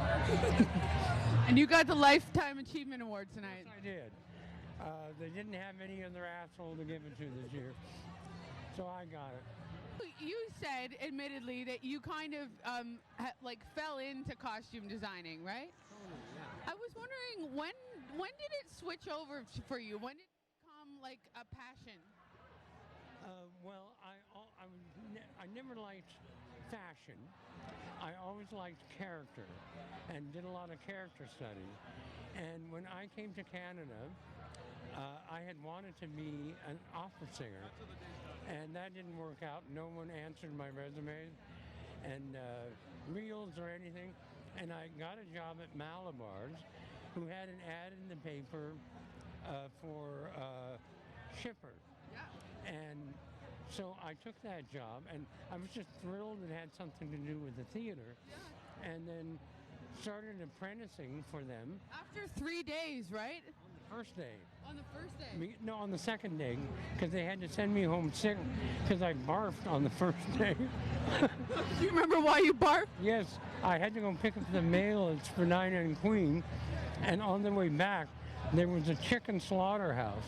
And you got the Lifetime Achievement Award tonight. Yes, I did. They didn't have any in their asshole to give it to this year, so I got it. You said, admittedly, that you kind of fell into costume designing, right? Totally, yeah. I was wondering when did it switch over for you? When did it become like a passion? I never liked fashion. I always liked character and did a lot of character study. And when I came to Canada, I had wanted to be an opera singer, and that didn't work out. No one answered my resume and reels or anything. And I got a job at Malabar's, who had an ad in the paper for shipper. Yeah. And so I took that job, and I was just thrilled it had something to do with the theater. Yeah. And then started apprenticing for them. After 3 days, right? On the first day. On the first day? No, on the second day, because they had to send me home sick because I barfed on the first day. Do you remember why you barfed? Yes, I had to go pick up the mail at Spadina and Queen, and on the way back, there was a chicken slaughterhouse,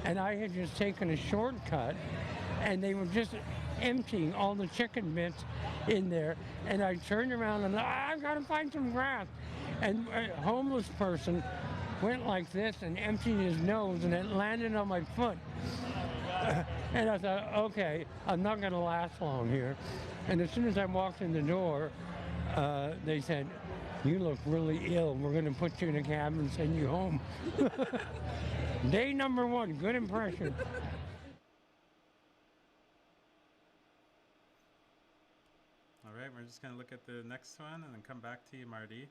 and I had just taken a shortcut, and they were just emptying all the chicken bits in there, and I turned around and I've got to find some grass, and a homeless person went like this and emptied his nose, and it landed on my foot. And I thought, okay, I'm not going to last long here. And as soon as I walked in the door, they said, "You look really ill. We're going to put you in a cab and send you home." Day number 1, good impression. All right, we're just going to look at the next one and then come back to you, Marty.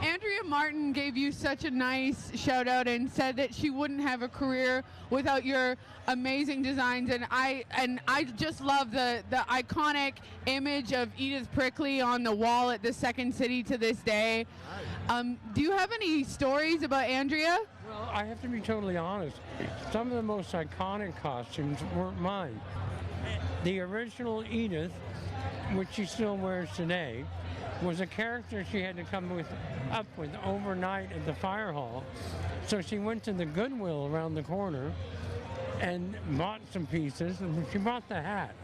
Andrea Martin gave you such a nice shout out and said that she wouldn't have a career without your amazing designs, and I just love the iconic image of Edith Prickley on the wall at the Second City to this day. Do you have any stories about Andrea? Well, I have to be totally honest. Some of the most iconic costumes weren't mine. The original Edith, which she still wears today, was a character she had to come up with overnight at the fire hall. So she went to the Goodwill around the corner and bought some pieces, and she bought the hat.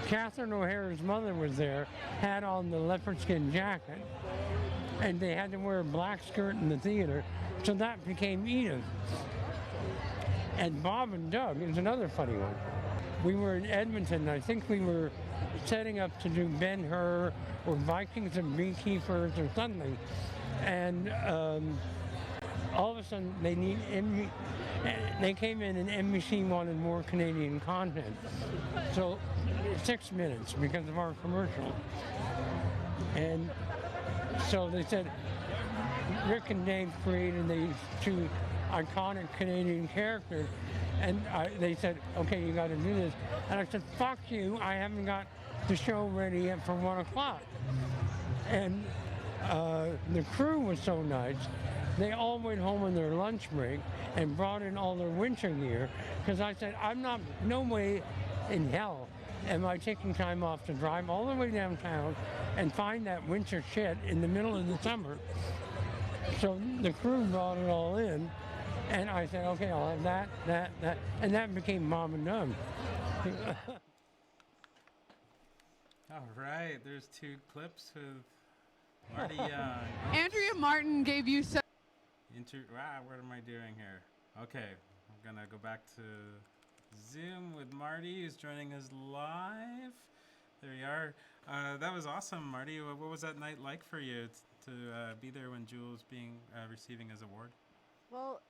Catherine O'Hara's mother was there, had on the leopard skin jacket, and they had to wear a black skirt in the theater, so that became Edith. And Bob and Doug is another funny one. We were in Edmonton, I think we were setting up to do Ben-Hur or Vikings and Beekeepers or something. And all of a sudden they came in and NBC wanted more Canadian content. So 6 minutes because of our commercial. And so they said, Rick and Dave created these 2 iconic Canadian characters. And they said, okay, you got to do this. And I said, fuck you, I haven't got the show ready yet for 1 o'clock. And the crew was so nice, they all went home on their lunch break and brought in all their winter gear. Because I said, no way in hell am I taking time off to drive all the way downtown and find that winter shit in the middle of the summer. So the crew brought it all in. And I said, okay, I'll have that. And that became Mom and Doug. All right, there's 2 clips with Marty Younge. Andrea Martin gave you such... What am I doing here? Okay, I'm going to go back to Zoom with Marty, who's joining us live. There you are. That was awesome, Marty. What was that night like for you to be there when Jewel was receiving his award? Well,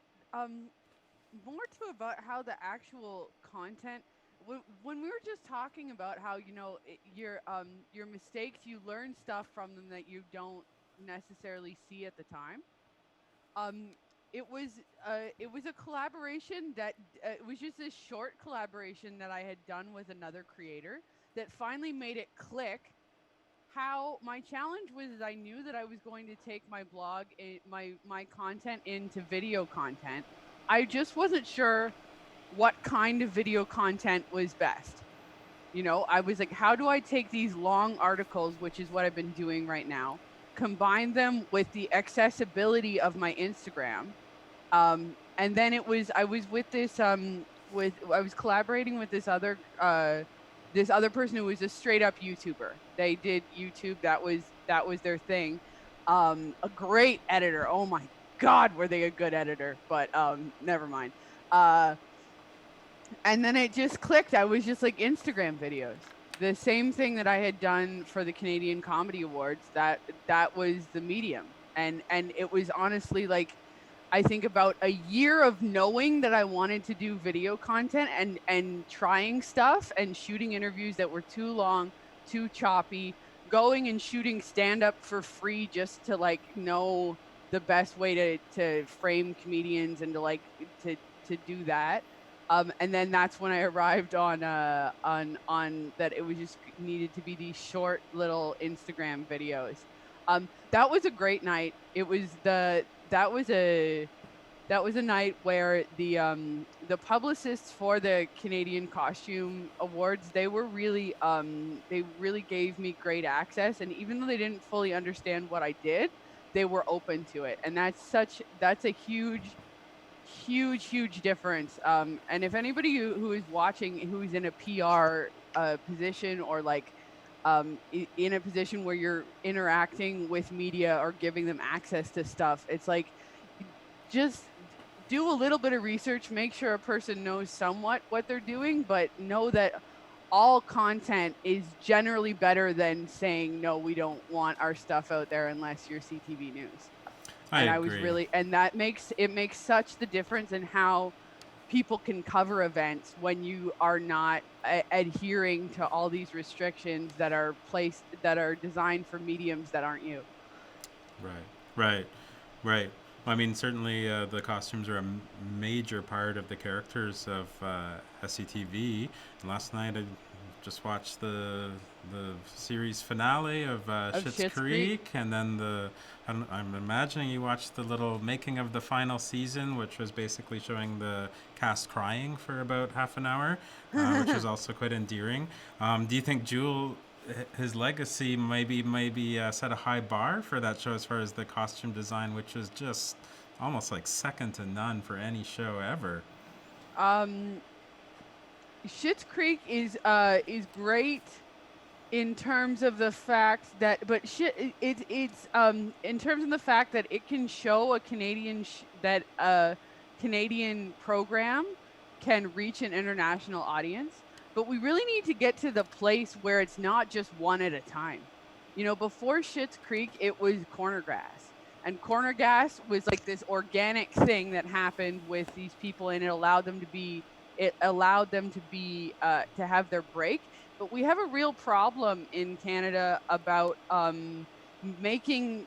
more to about how the actual content. When we were just talking about how your mistakes, you learn stuff from them that you don't necessarily see at the time. It was a collaboration that it was just this short collaboration that I had done with another creator that finally made it click. How my challenge was, I knew that I was going to take my blog, my content into video content. I just wasn't sure what kind of video content was best. I was like, how do I take these long articles, which is what I've been doing right now, combine them with the accessibility of my Instagram, and then I was with this I was collaborating with this other person who was a straight up YouTuber. They did YouTube. That was their thing. A great editor. Oh my God, were they a good editor? But never mind. And then it just clicked. I was just like, Instagram videos. The same thing that I had done for the Canadian Comedy Awards. That was the medium. And it was honestly like, I think about a year of knowing that I wanted to do video content and trying stuff and shooting interviews that were too long, too choppy, going and shooting stand-up for free just to like know the best way to frame comedians and to do that. And then that's when I arrived on that it was just needed to be these short little Instagram videos. That was a great night. It was that was a night where the publicists for the Canadian Costume Awards, they really gave me great access, and even though they didn't fully understand what I did, they were open to it, and that's a huge difference. And if anybody who is watching, who's in a PR position or like in a position where you're interacting with media or giving them access to stuff. It's like just do a little bit of research, make sure a person knows somewhat what they're doing, but know that all content is generally better than saying no, we don't want our stuff out there unless you're CTV News. I And I was agree. really, and that makes such the difference in how people can cover events when you are not adhering to all these restrictions that are placed, that are designed for mediums that aren't you. Right, right, right. Well, I mean, certainly the costumes are a major part of the characters of SCTV. And last night I just watched the series finale of Of Schitt's Schitt's Creek. Creek, and then I'm imagining you watched the little making of the final season, which was basically showing the cast crying for about half an hour, which was also quite endearing. Do you think Jewel, his legacy maybe set a high bar for that show as far as the costume design, which is just almost like second to none for any show ever? Um, Schitt's Creek is great in terms of the fact that, but it's in terms of the fact that it can show a that a Canadian program can reach an international audience. But we really need to get to the place where it's not just one at a time. You know, before Schitt's Creek, it was Corner Gas. And Corner Gas was like this organic thing that happened with these people, and it allowed them to have their break. But we have a real problem in Canada about making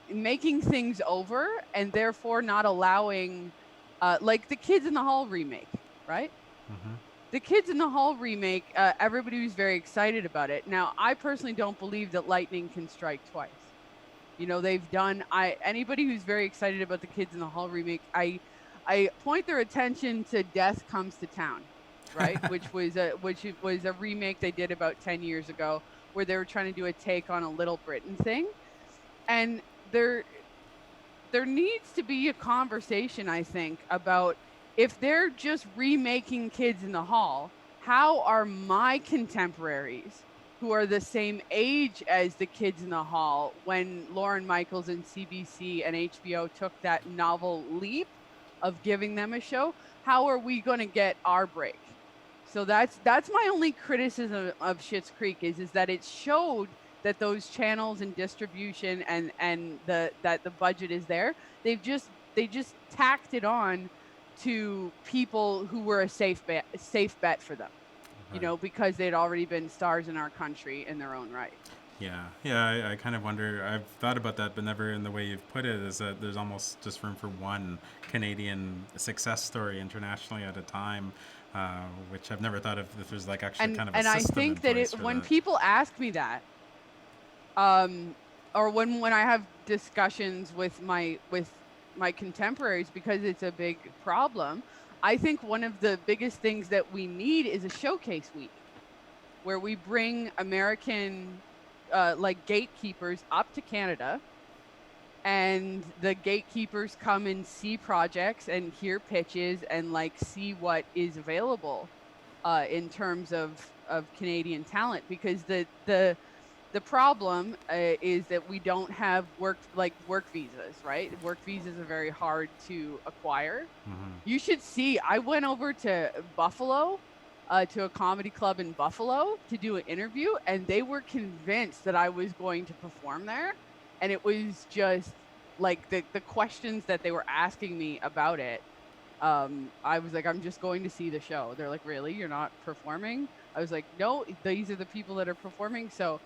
things over, and therefore not allowing, like the Kids in the Hall remake, right? Hmm. The Kids in the Hall remake, everybody was very excited about it. Now, I personally don't believe that lightning can strike twice. You know, anybody who's very excited about the Kids in the Hall remake, I point their attention to Death Comes to Town, right? which was a remake they did about 10 years ago, where they were trying to do a take on a Little Britain thing. And there needs to be a conversation, I think, about if they're just remaking Kids in the Hall, how are my contemporaries, who are the same age as the Kids in the Hall, when Lauren Michaels and CBC and HBO took that novel leap of giving them a show, how are we going to get our break? So that's my only criticism of Schitt's Creek is that it showed that those channels and distribution and that the budget is there. They just tacked it on to people who were a safe bet for them. You Right. know, because they'd already been stars in our country in their own right. Yeah, yeah. I kind of wonder. I've thought about that, but never in the way you've put it. Is that there's almost just room for one Canadian success story internationally at a time, which I've never thought of. If there's like actually kind of a And I system in think that place for when that. people ask me that, or when I have discussions with my contemporaries, because it's a big problem, I think one of the biggest things that we need is a showcase week where we bring American like gatekeepers up to Canada, and the gatekeepers come and see projects and hear pitches and like see what is available in terms of Canadian talent, because the problem is that we don't have work visas, right? Work visas are very hard to acquire. Hmm. You should see, I went over to Buffalo, to a comedy club in Buffalo to do an interview, and they were convinced that I was going to perform there. And it was just like the questions that they were asking me about it. I was like, I'm just going to see the show. They're like, really? You're not performing? I was like, no, these are the people that are performing. So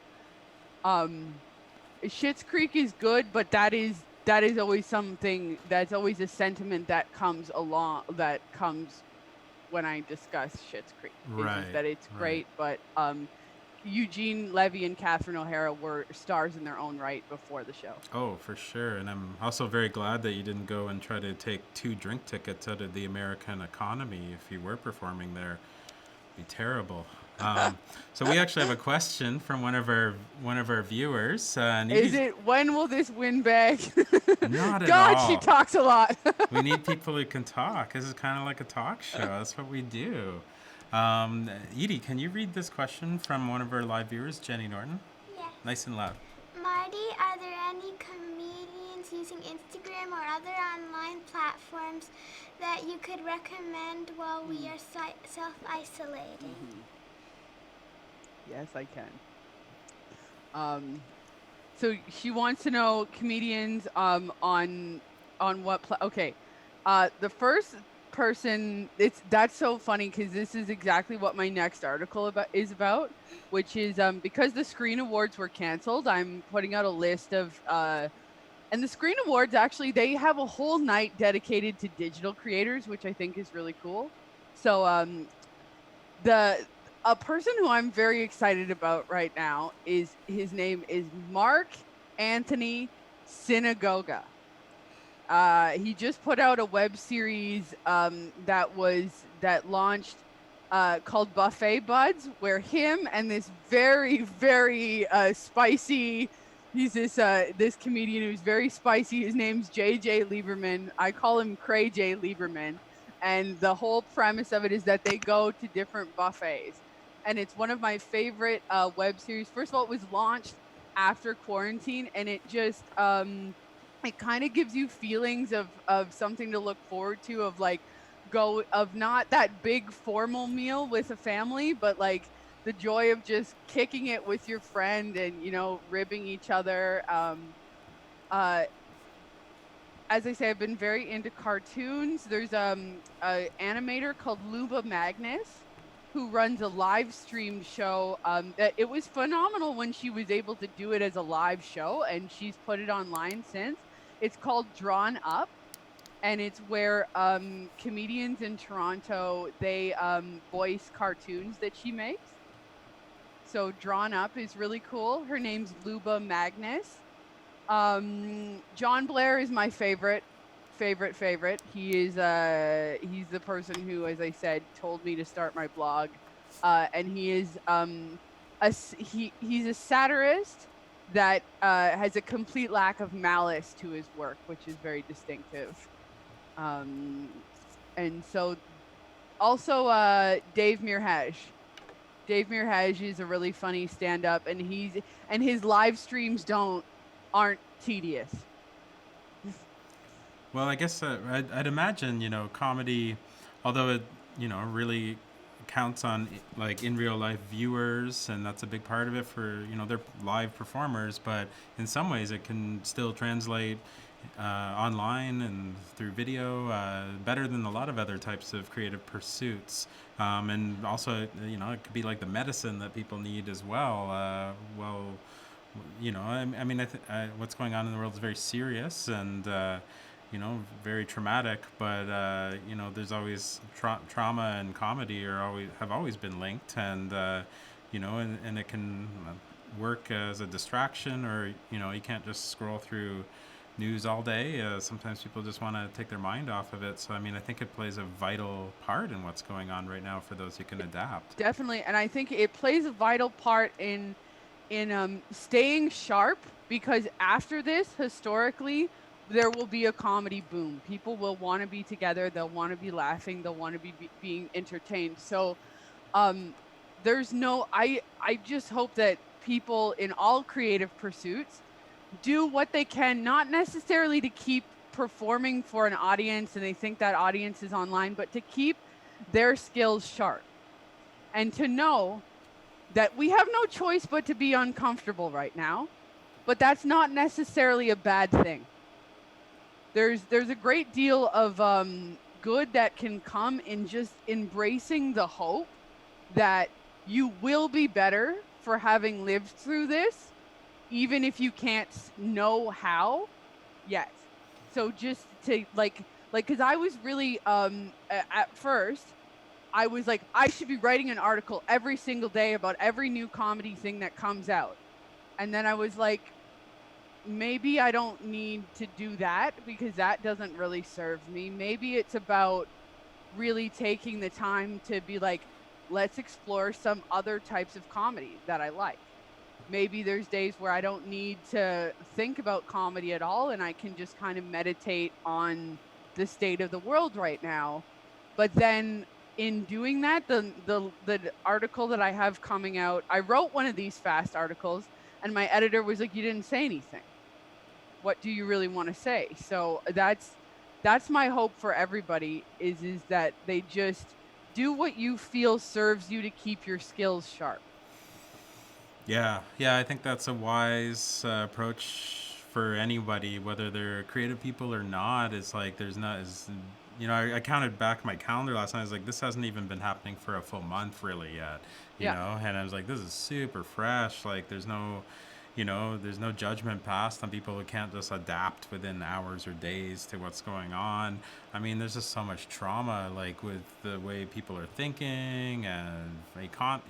Schitt's Creek is good, but that is always something, that's always a sentiment that comes when I discuss Schitt's Creek. Right. Is that it's Right. great, but Eugene Levy and Catherine O'Hara were stars in their own right before the show. Oh, for sure. And I'm also very glad that you didn't go and try to take 2 drink tickets out of the American economy if you were performing there. It'd be terrible. So we actually have a question from one of our viewers. Is it, when will this win back? Not at God, all. she talks a lot. We need people who can talk. This is kind of like a talk show. That's what we do. Edie, can you read this question from one of our live viewers, Jenny Norton? Yeah. Nice and loud. Marty, are there any comedians using Instagram or other online platforms that you could recommend while we are self-isolating? Yes, I can. So she wants to know comedians on what okay. The first person, that's so funny because this is exactly what my next article is about, which is because the Screen Awards were canceled, I'm putting out a list of and the Screen Awards, actually, they have a whole night dedicated to digital creators, which I think is really cool. So the a person who I'm very excited about right now is his name is Mark Anthony Synagoga. He just put out a web series that launched called Buffet Buds, where him and this very spicy. He's this comedian who's very spicy. His name's JJ Lieberman. I call him Cray J Lieberman. And the whole premise of it is that they go to different buffets. And it's one of my favorite web series. First of all, it was launched after quarantine, and it kind of gives you feelings of something to look forward to, of like of not that big formal meal with a family, but like the joy of just kicking it with your friend and ribbing each other. Uh as I say, I've been very into cartoons. There's an animator called Luba Magnus who runs a live stream show. That it was phenomenal when she was able to do it as a live show, and she's put it online since. It's called Drawn Up, and it's where comedians in Toronto, they voice cartoons that she makes. So Drawn Up is really cool. Her name's Luba Magnus. John Blair is my favorite. He's the person who, as I said, told me to start my blog, and he is he's a satirist that has a complete lack of malice to his work, which is very distinctive. And so also Dave Mirhaj. Dave Mirhaj is a really funny stand-up, and his live streams aren't tedious. Well, I guess I'd imagine, comedy, although it, really counts on like in real life viewers, and that's a big part of it for, they're live performers, but in some ways it can still translate online and through video better than a lot of other types of creative pursuits. And also, it could be like the medicine that people need as well. I mean, what's going on in the world is very serious and, very traumatic. But there's always trauma and comedy have always been linked, and and it can work as a distraction, or you can't just scroll through news all day. Sometimes people just want to take their mind off of it. So I mean, I think it plays a vital part in what's going on right now for those who can adapt. Definitely, and I think it plays a vital part in staying sharp, because after this, historically, there will be a comedy boom. People will want to be together. They'll want to be laughing. They'll want to be being entertained. So there's no, I just hope that people in all creative pursuits do what they can, not necessarily to keep performing for an audience and they think that audience is online, but to keep their skills sharp and to know that we have no choice but to be uncomfortable right now, but that's not necessarily a bad thing. There's a great deal of good that can come in just embracing the hope that you will be better for having lived through this, even if you can't know how yet. So just to like, because I was really at first, I was like, I should be writing an article every single day about every new comedy thing that comes out. And then I was like, maybe I don't need to do that because that doesn't really serve me. Maybe it's about really taking the time to be like, let's explore some other types of comedy that I like. Maybe there's days where I don't need to think about comedy at all and I can just kind of meditate on the state of the world right now. But then in doing that, the article that I have coming out, I wrote one of these fast articles, And my editor was like, you didn't say anything. What do you really want to say? So that's my hope for everybody is that they just do what you feel serves you to keep your skills sharp. Yeah, I think that's a wise approach for anybody, whether they're creative people or not. It's like there's not as I counted back my calendar last night. I was like, this hasn't even been happening for a full month really yet, Yeah. and I was like, this is super fresh. Like, there's no judgment passed on people who can't just adapt within hours or days to what's going on. I mean, there's just so much trauma, like with the way people are thinking and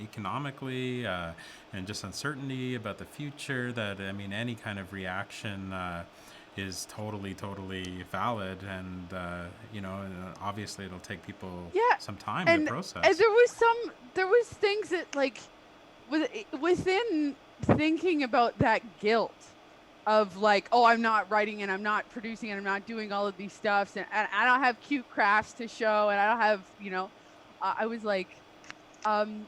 economically, and just uncertainty about the future. That I mean, any kind of reaction is totally valid, and obviously it'll take people Yeah. some time to And process. there was things that like within thinking about that guilt of like, oh, I'm not writing and I'm not producing and I'm not doing all of these stuffs and I don't have cute crafts to show and I don't have, I was like, um,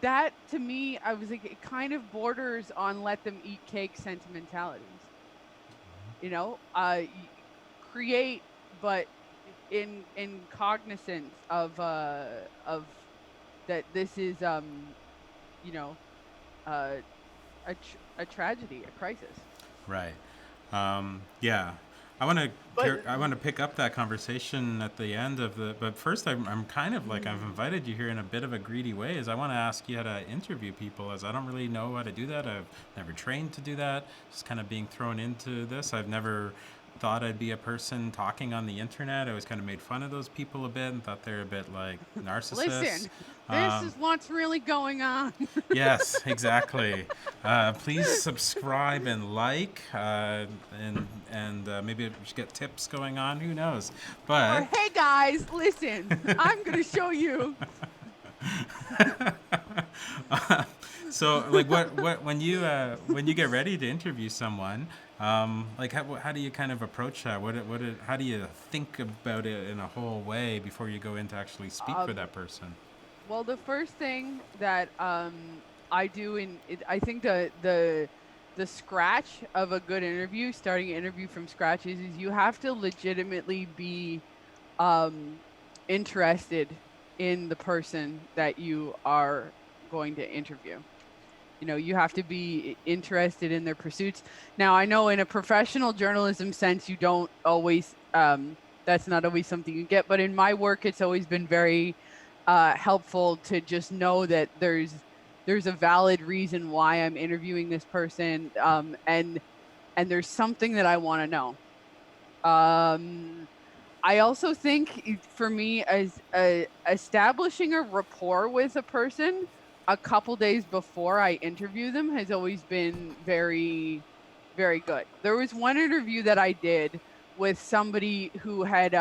that to me, I was like, it kind of borders on let them eat cake sentimentalities. Y- create, but in cognizance of that this is you know uh a tragedy, a crisis. Right. Yeah. I want to But I want to pick up that conversation at the end of the. But first, I'm kind of like I've invited you here in a bit of a greedy way, as I want to ask you how to interview people, as I don't really know how to do that. I've never trained to do that. Just kind of being thrown into this. I've never thought I'd be a person talking on the internet. I always kind of made fun of those people a bit and thought they're a bit like narcissists. listen, this is what's really going on. Yes, exactly. Please subscribe and like, and maybe we should get tips going on. Who knows? Or But hey guys, listen, I'm gonna show you. so, like, what when you get ready to interview someone, like, how do you kind of approach that? How do you think about it in a whole way before you go in to actually speak for Um, that person? well, the first thing that I do I think the scratch of a good interview, starting an interview from scratch, is you have to legitimately be um, interested in the person that you are going to interview. You have to be interested in their pursuits. Now, I know in a professional journalism sense, you don't always, that's not always something you get, but in my work, it's always been very helpful to just know that there's a valid reason why I'm interviewing this person, and there's something that I want to know. Um, I also think for me, as establishing a rapport with a person a couple days before I interview them has always been very, very good. There was one interview that I did with somebody who had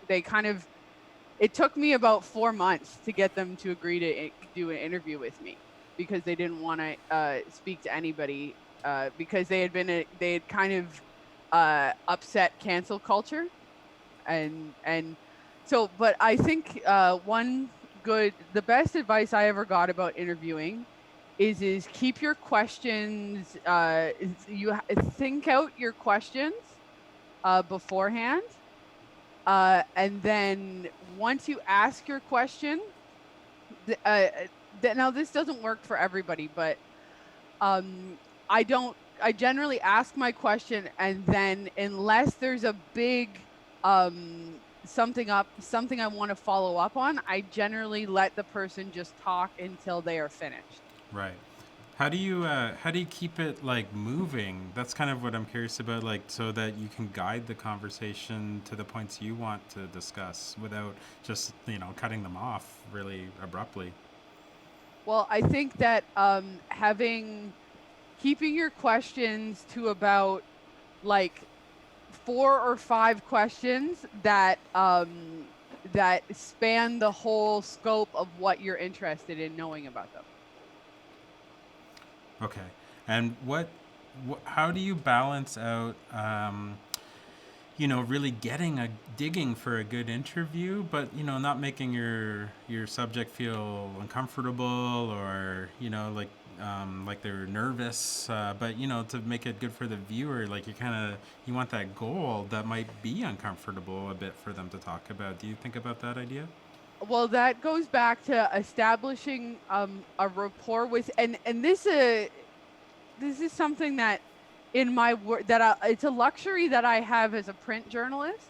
they kind of it took me about 4 months to get them to agree to do an interview with me because they didn't want to speak to anybody because they had kind of upset cancel culture and so but I think the best advice I ever got about interviewing is keep your questions think out your questions beforehand, and then once you ask your question, now this doesn't work for everybody, but um, I generally ask my question, and then unless there's a big something I want to follow up on, I generally let the person just talk until they are finished. Right. How do you keep it like moving? That's kind of what I'm curious about, like so that you can guide the conversation to the points you want to discuss without just cutting them off really abruptly. Well, I think that having keeping your questions to about like 4 or 5 questions that span the whole scope of what you're interested in knowing about them. Okay. And how do you balance out, really getting digging for a good interview, but not making your subject feel uncomfortable, or like like they're nervous, but to make it good for the viewer, like you want that goal that might be uncomfortable a bit for them to talk about. Do you think about that idea? Well, that goes back to establishing a rapport with, and this is something that in my work it's a luxury that I have as a print journalist,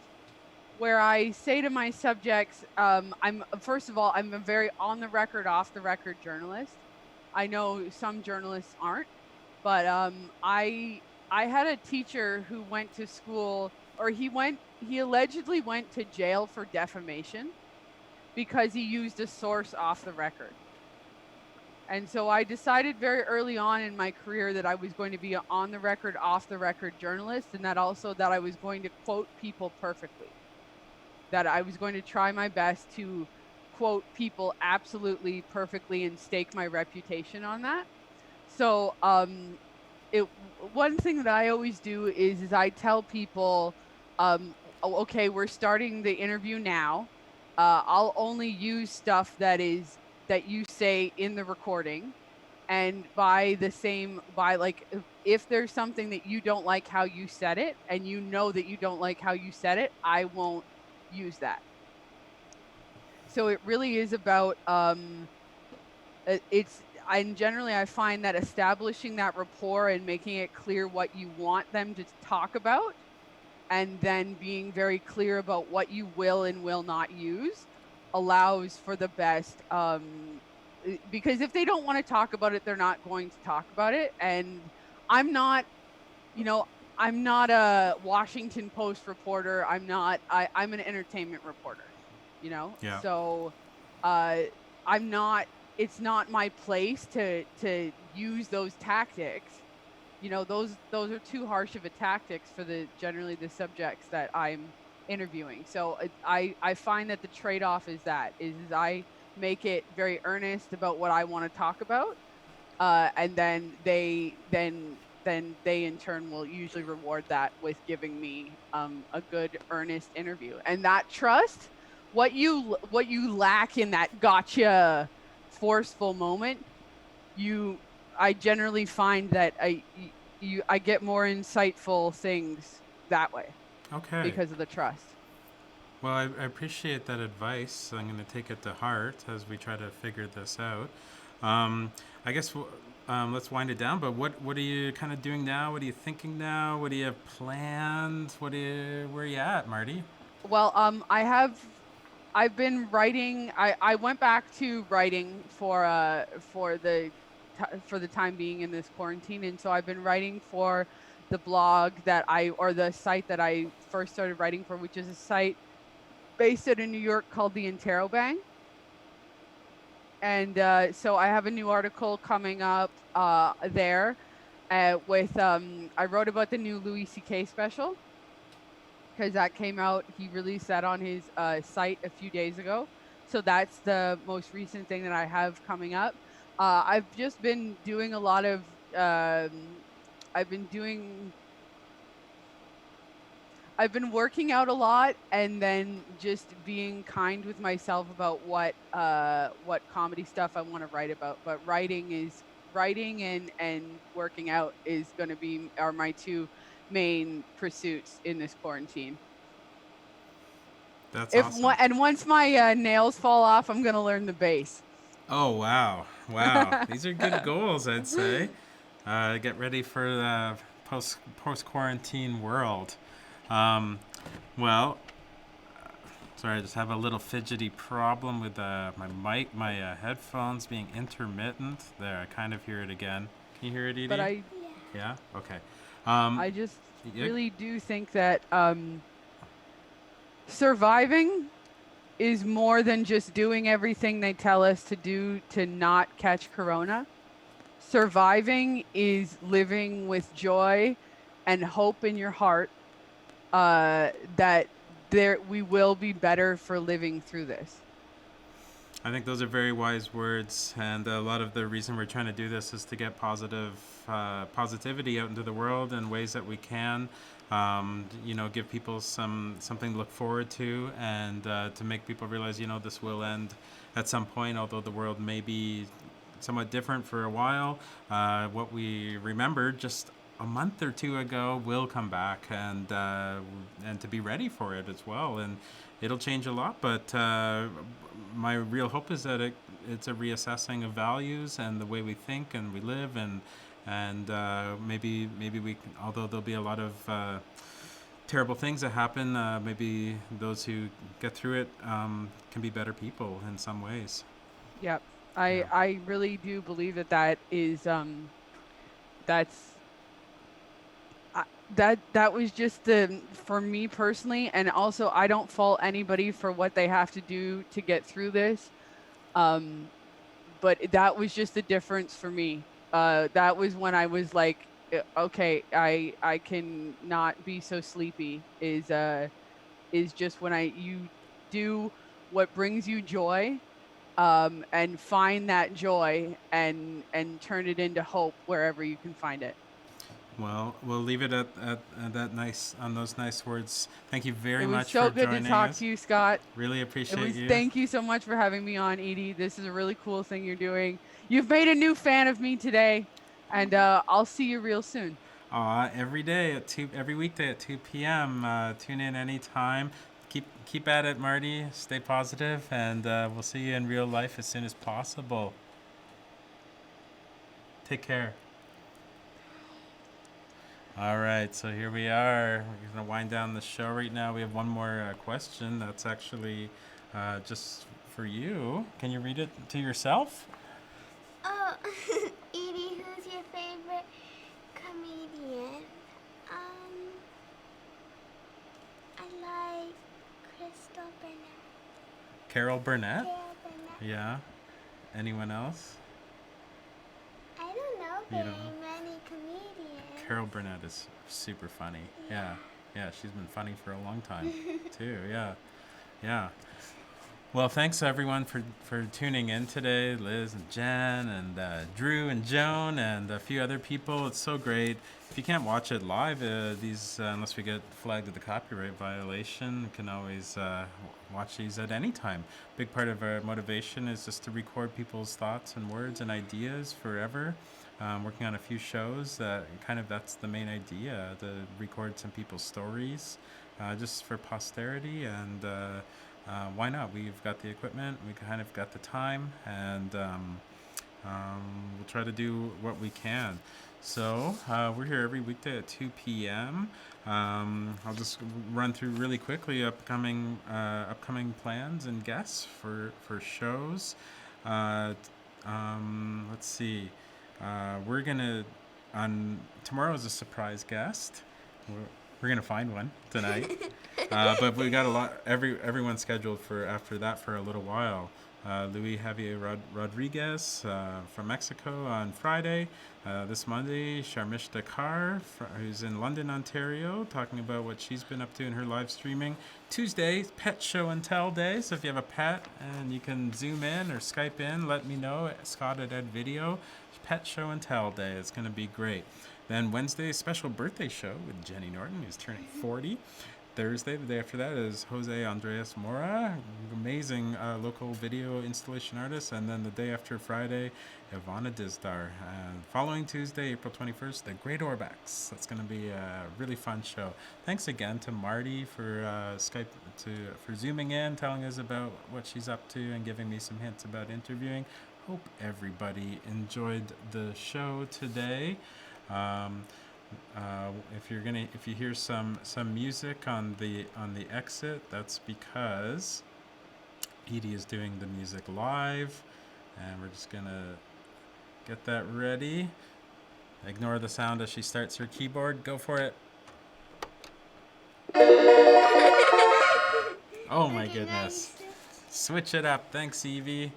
where I say to my subjects, I'm first of all, I'm a very on the record, off the record journalist. I know some journalists aren't, but I had a teacher who went to school, or he allegedly went to jail for defamation because he used a source off the record. And so I decided very early on in my career that I was going to be an on the record, off the record journalist, and that I was going to quote people perfectly. That I was going to try my best to quote people absolutely perfectly and stake my reputation on that. So one thing that I always do is I tell people, okay, we're starting the interview now. I'll only use stuff that you say in the recording, and by like if there's something that you don't like how you said it, and you know that you don't like how you said it, I won't use that. So it really is about it's and generally I find that establishing that rapport and making it clear what you want them to talk about, and then being very clear about what you will and will not use, allows for the best, because if they don't want to talk about it, they're not going to talk about it. And I'm not, I'm not a Washington Post reporter. I'm an entertainment reporter, Yeah. so I'm not, it's not my place to use those tactics. Those are too harsh of a tactics for generally the subjects that I'm interviewing. So I find that the trade-off is I make it very earnest about what I want to talk about, and then they in turn will usually reward that with giving me a good earnest interview. And that trust, what you lack in that gotcha forceful moment, I generally find that I get more insightful things that way Okay. because of the trust. Well, I appreciate that advice. I'm going to take it to heart as we try to figure this out. I guess let's wind it down. But what are you kind of doing now? What are you thinking now? What do you have planned? Where are you at, Marty? Well, I've been writing. I went back to writing for the time being in this quarantine, and so I've been writing for the blog or the site that I first started writing for, which is a site based out in New York called the Interrobang. And so I have a new article coming up there with I wrote about the new Louis C.K. special, because that came out. He released that on his site a few days ago. So that's the most recent thing that I have coming up. I've just been doing a lot of I've been working out a lot, and then just being kind with myself about what comedy stuff I want to write about. But writing and working out are my two main pursuits in this quarantine. That's awesome. And once my nails fall off, I'm gonna learn the bass. Oh, wow. Wow. These are good goals, I'd say. Get ready for the post-quarantine world. Well, sorry, I just have a little fidgety problem with my mic, my headphones being intermittent. There, I kind of hear it again. Can you hear it, Edie? But Yeah? Okay. I just really do think that surviving is more than just doing everything they tell us to do to not catch corona. Surviving is living with joy and hope in your heart that we will be better for living through this. I think those are very wise words, and a lot of the reason we're trying to do this is to get positivity out into the world in ways that we can. Give people something to look forward to, and to make people realize, this will end at some point, although the world may be somewhat different for a while. What we remembered just a month or two ago will come back, and to be ready for it as well. And it'll change a lot, but my real hope is that it's a reassessing of values and the way we think and we live, and maybe we can, although there'll be a lot of terrible things that happen, maybe those who get through it can be better people in some ways. Yep. Yeah. I really do believe that is that's that was just the for me personally, and also I don't fault anybody for what they have to do to get through this. But that was just the difference for me. That was when I was like, okay, I can not be so sleepy. Is just when you do what brings you joy, and find that joy and turn it into hope wherever you can find it. Well, we'll leave it at that nice on those nice words. Thank you very It was much so for good to joining talk us. to you, Scott. Really It appreciate was. you. Thank you so much for having me on, Edie. This is a really cool thing you're doing. You've made a new fan of me today, and I'll see you real soon. Every day at every weekday at 2 p.m. Tune in anytime. Keep at it, Marty. Stay positive, and we'll see you in real life as soon as possible. Take care. All right, so here we are. We're gonna wind down the show right now. We have one more question. That's actually just for you. Can you read it to yourself? Oh, Edie, who's your favorite comedian? I like Crystal Burnett. Carol Burnett? Carol Burnett. Yeah. Anyone else? I don't know You very don't know? many comedians. Carol Burnett is super funny. Yeah. Yeah, she's been funny for a long time too. Yeah. Yeah. Well, thanks everyone for tuning in today. Liz and Jen and Drew and Joan and a few other people. It's so great. If you can't watch it live, unless we get flagged with a copyright violation, you can always watch these at any time. Big part of our motivation is just to record people's thoughts and words and ideas forever. Working on a few shows that that's the main idea, to record some people's stories just for posterity, and why not? We've got the equipment, we kind of got the time, and we'll try to do what we can. So we're here every weekday at 2 p.m. I'll just run through really quickly upcoming plans and guests for shows. Let's see. We're gonna tomorrow is a surprise guest. We're gonna find one tonight, but we got a lot. Everyone's scheduled for after that for a little while. Luis Javier Rodriguez from Mexico on Friday. This Monday, Sharmish Dakar, who's in London, Ontario, talking about what she's been up to in her live streaming. Tuesday, Pet Show and Tell Day. So if you have a pet and you can Zoom in or Skype in, let me know. Scott at Ed Video. Pet Show and Tell Day. It's going to be great. Then Wednesday, special birthday show with Jenny Norton, who's turning 40. Thursday, the day after that, is Jose Andres Mora, amazing local video installation artist. And then the day after, Friday, Ivana Dizdar. And following Tuesday, April 21st, the Great Orbacks. That's going to be a really fun show. Thanks again to Marty for for zooming in, telling us about what she's up to, and giving me some hints about interviewing. Hope everybody enjoyed the show today. If you hear some music on the exit, that's because Edie is doing the music live, and we're just gonna get that ready. Ignore the sound as she starts her keyboard. Go for it. Oh my goodness. Switch it up. Thanks, Edie.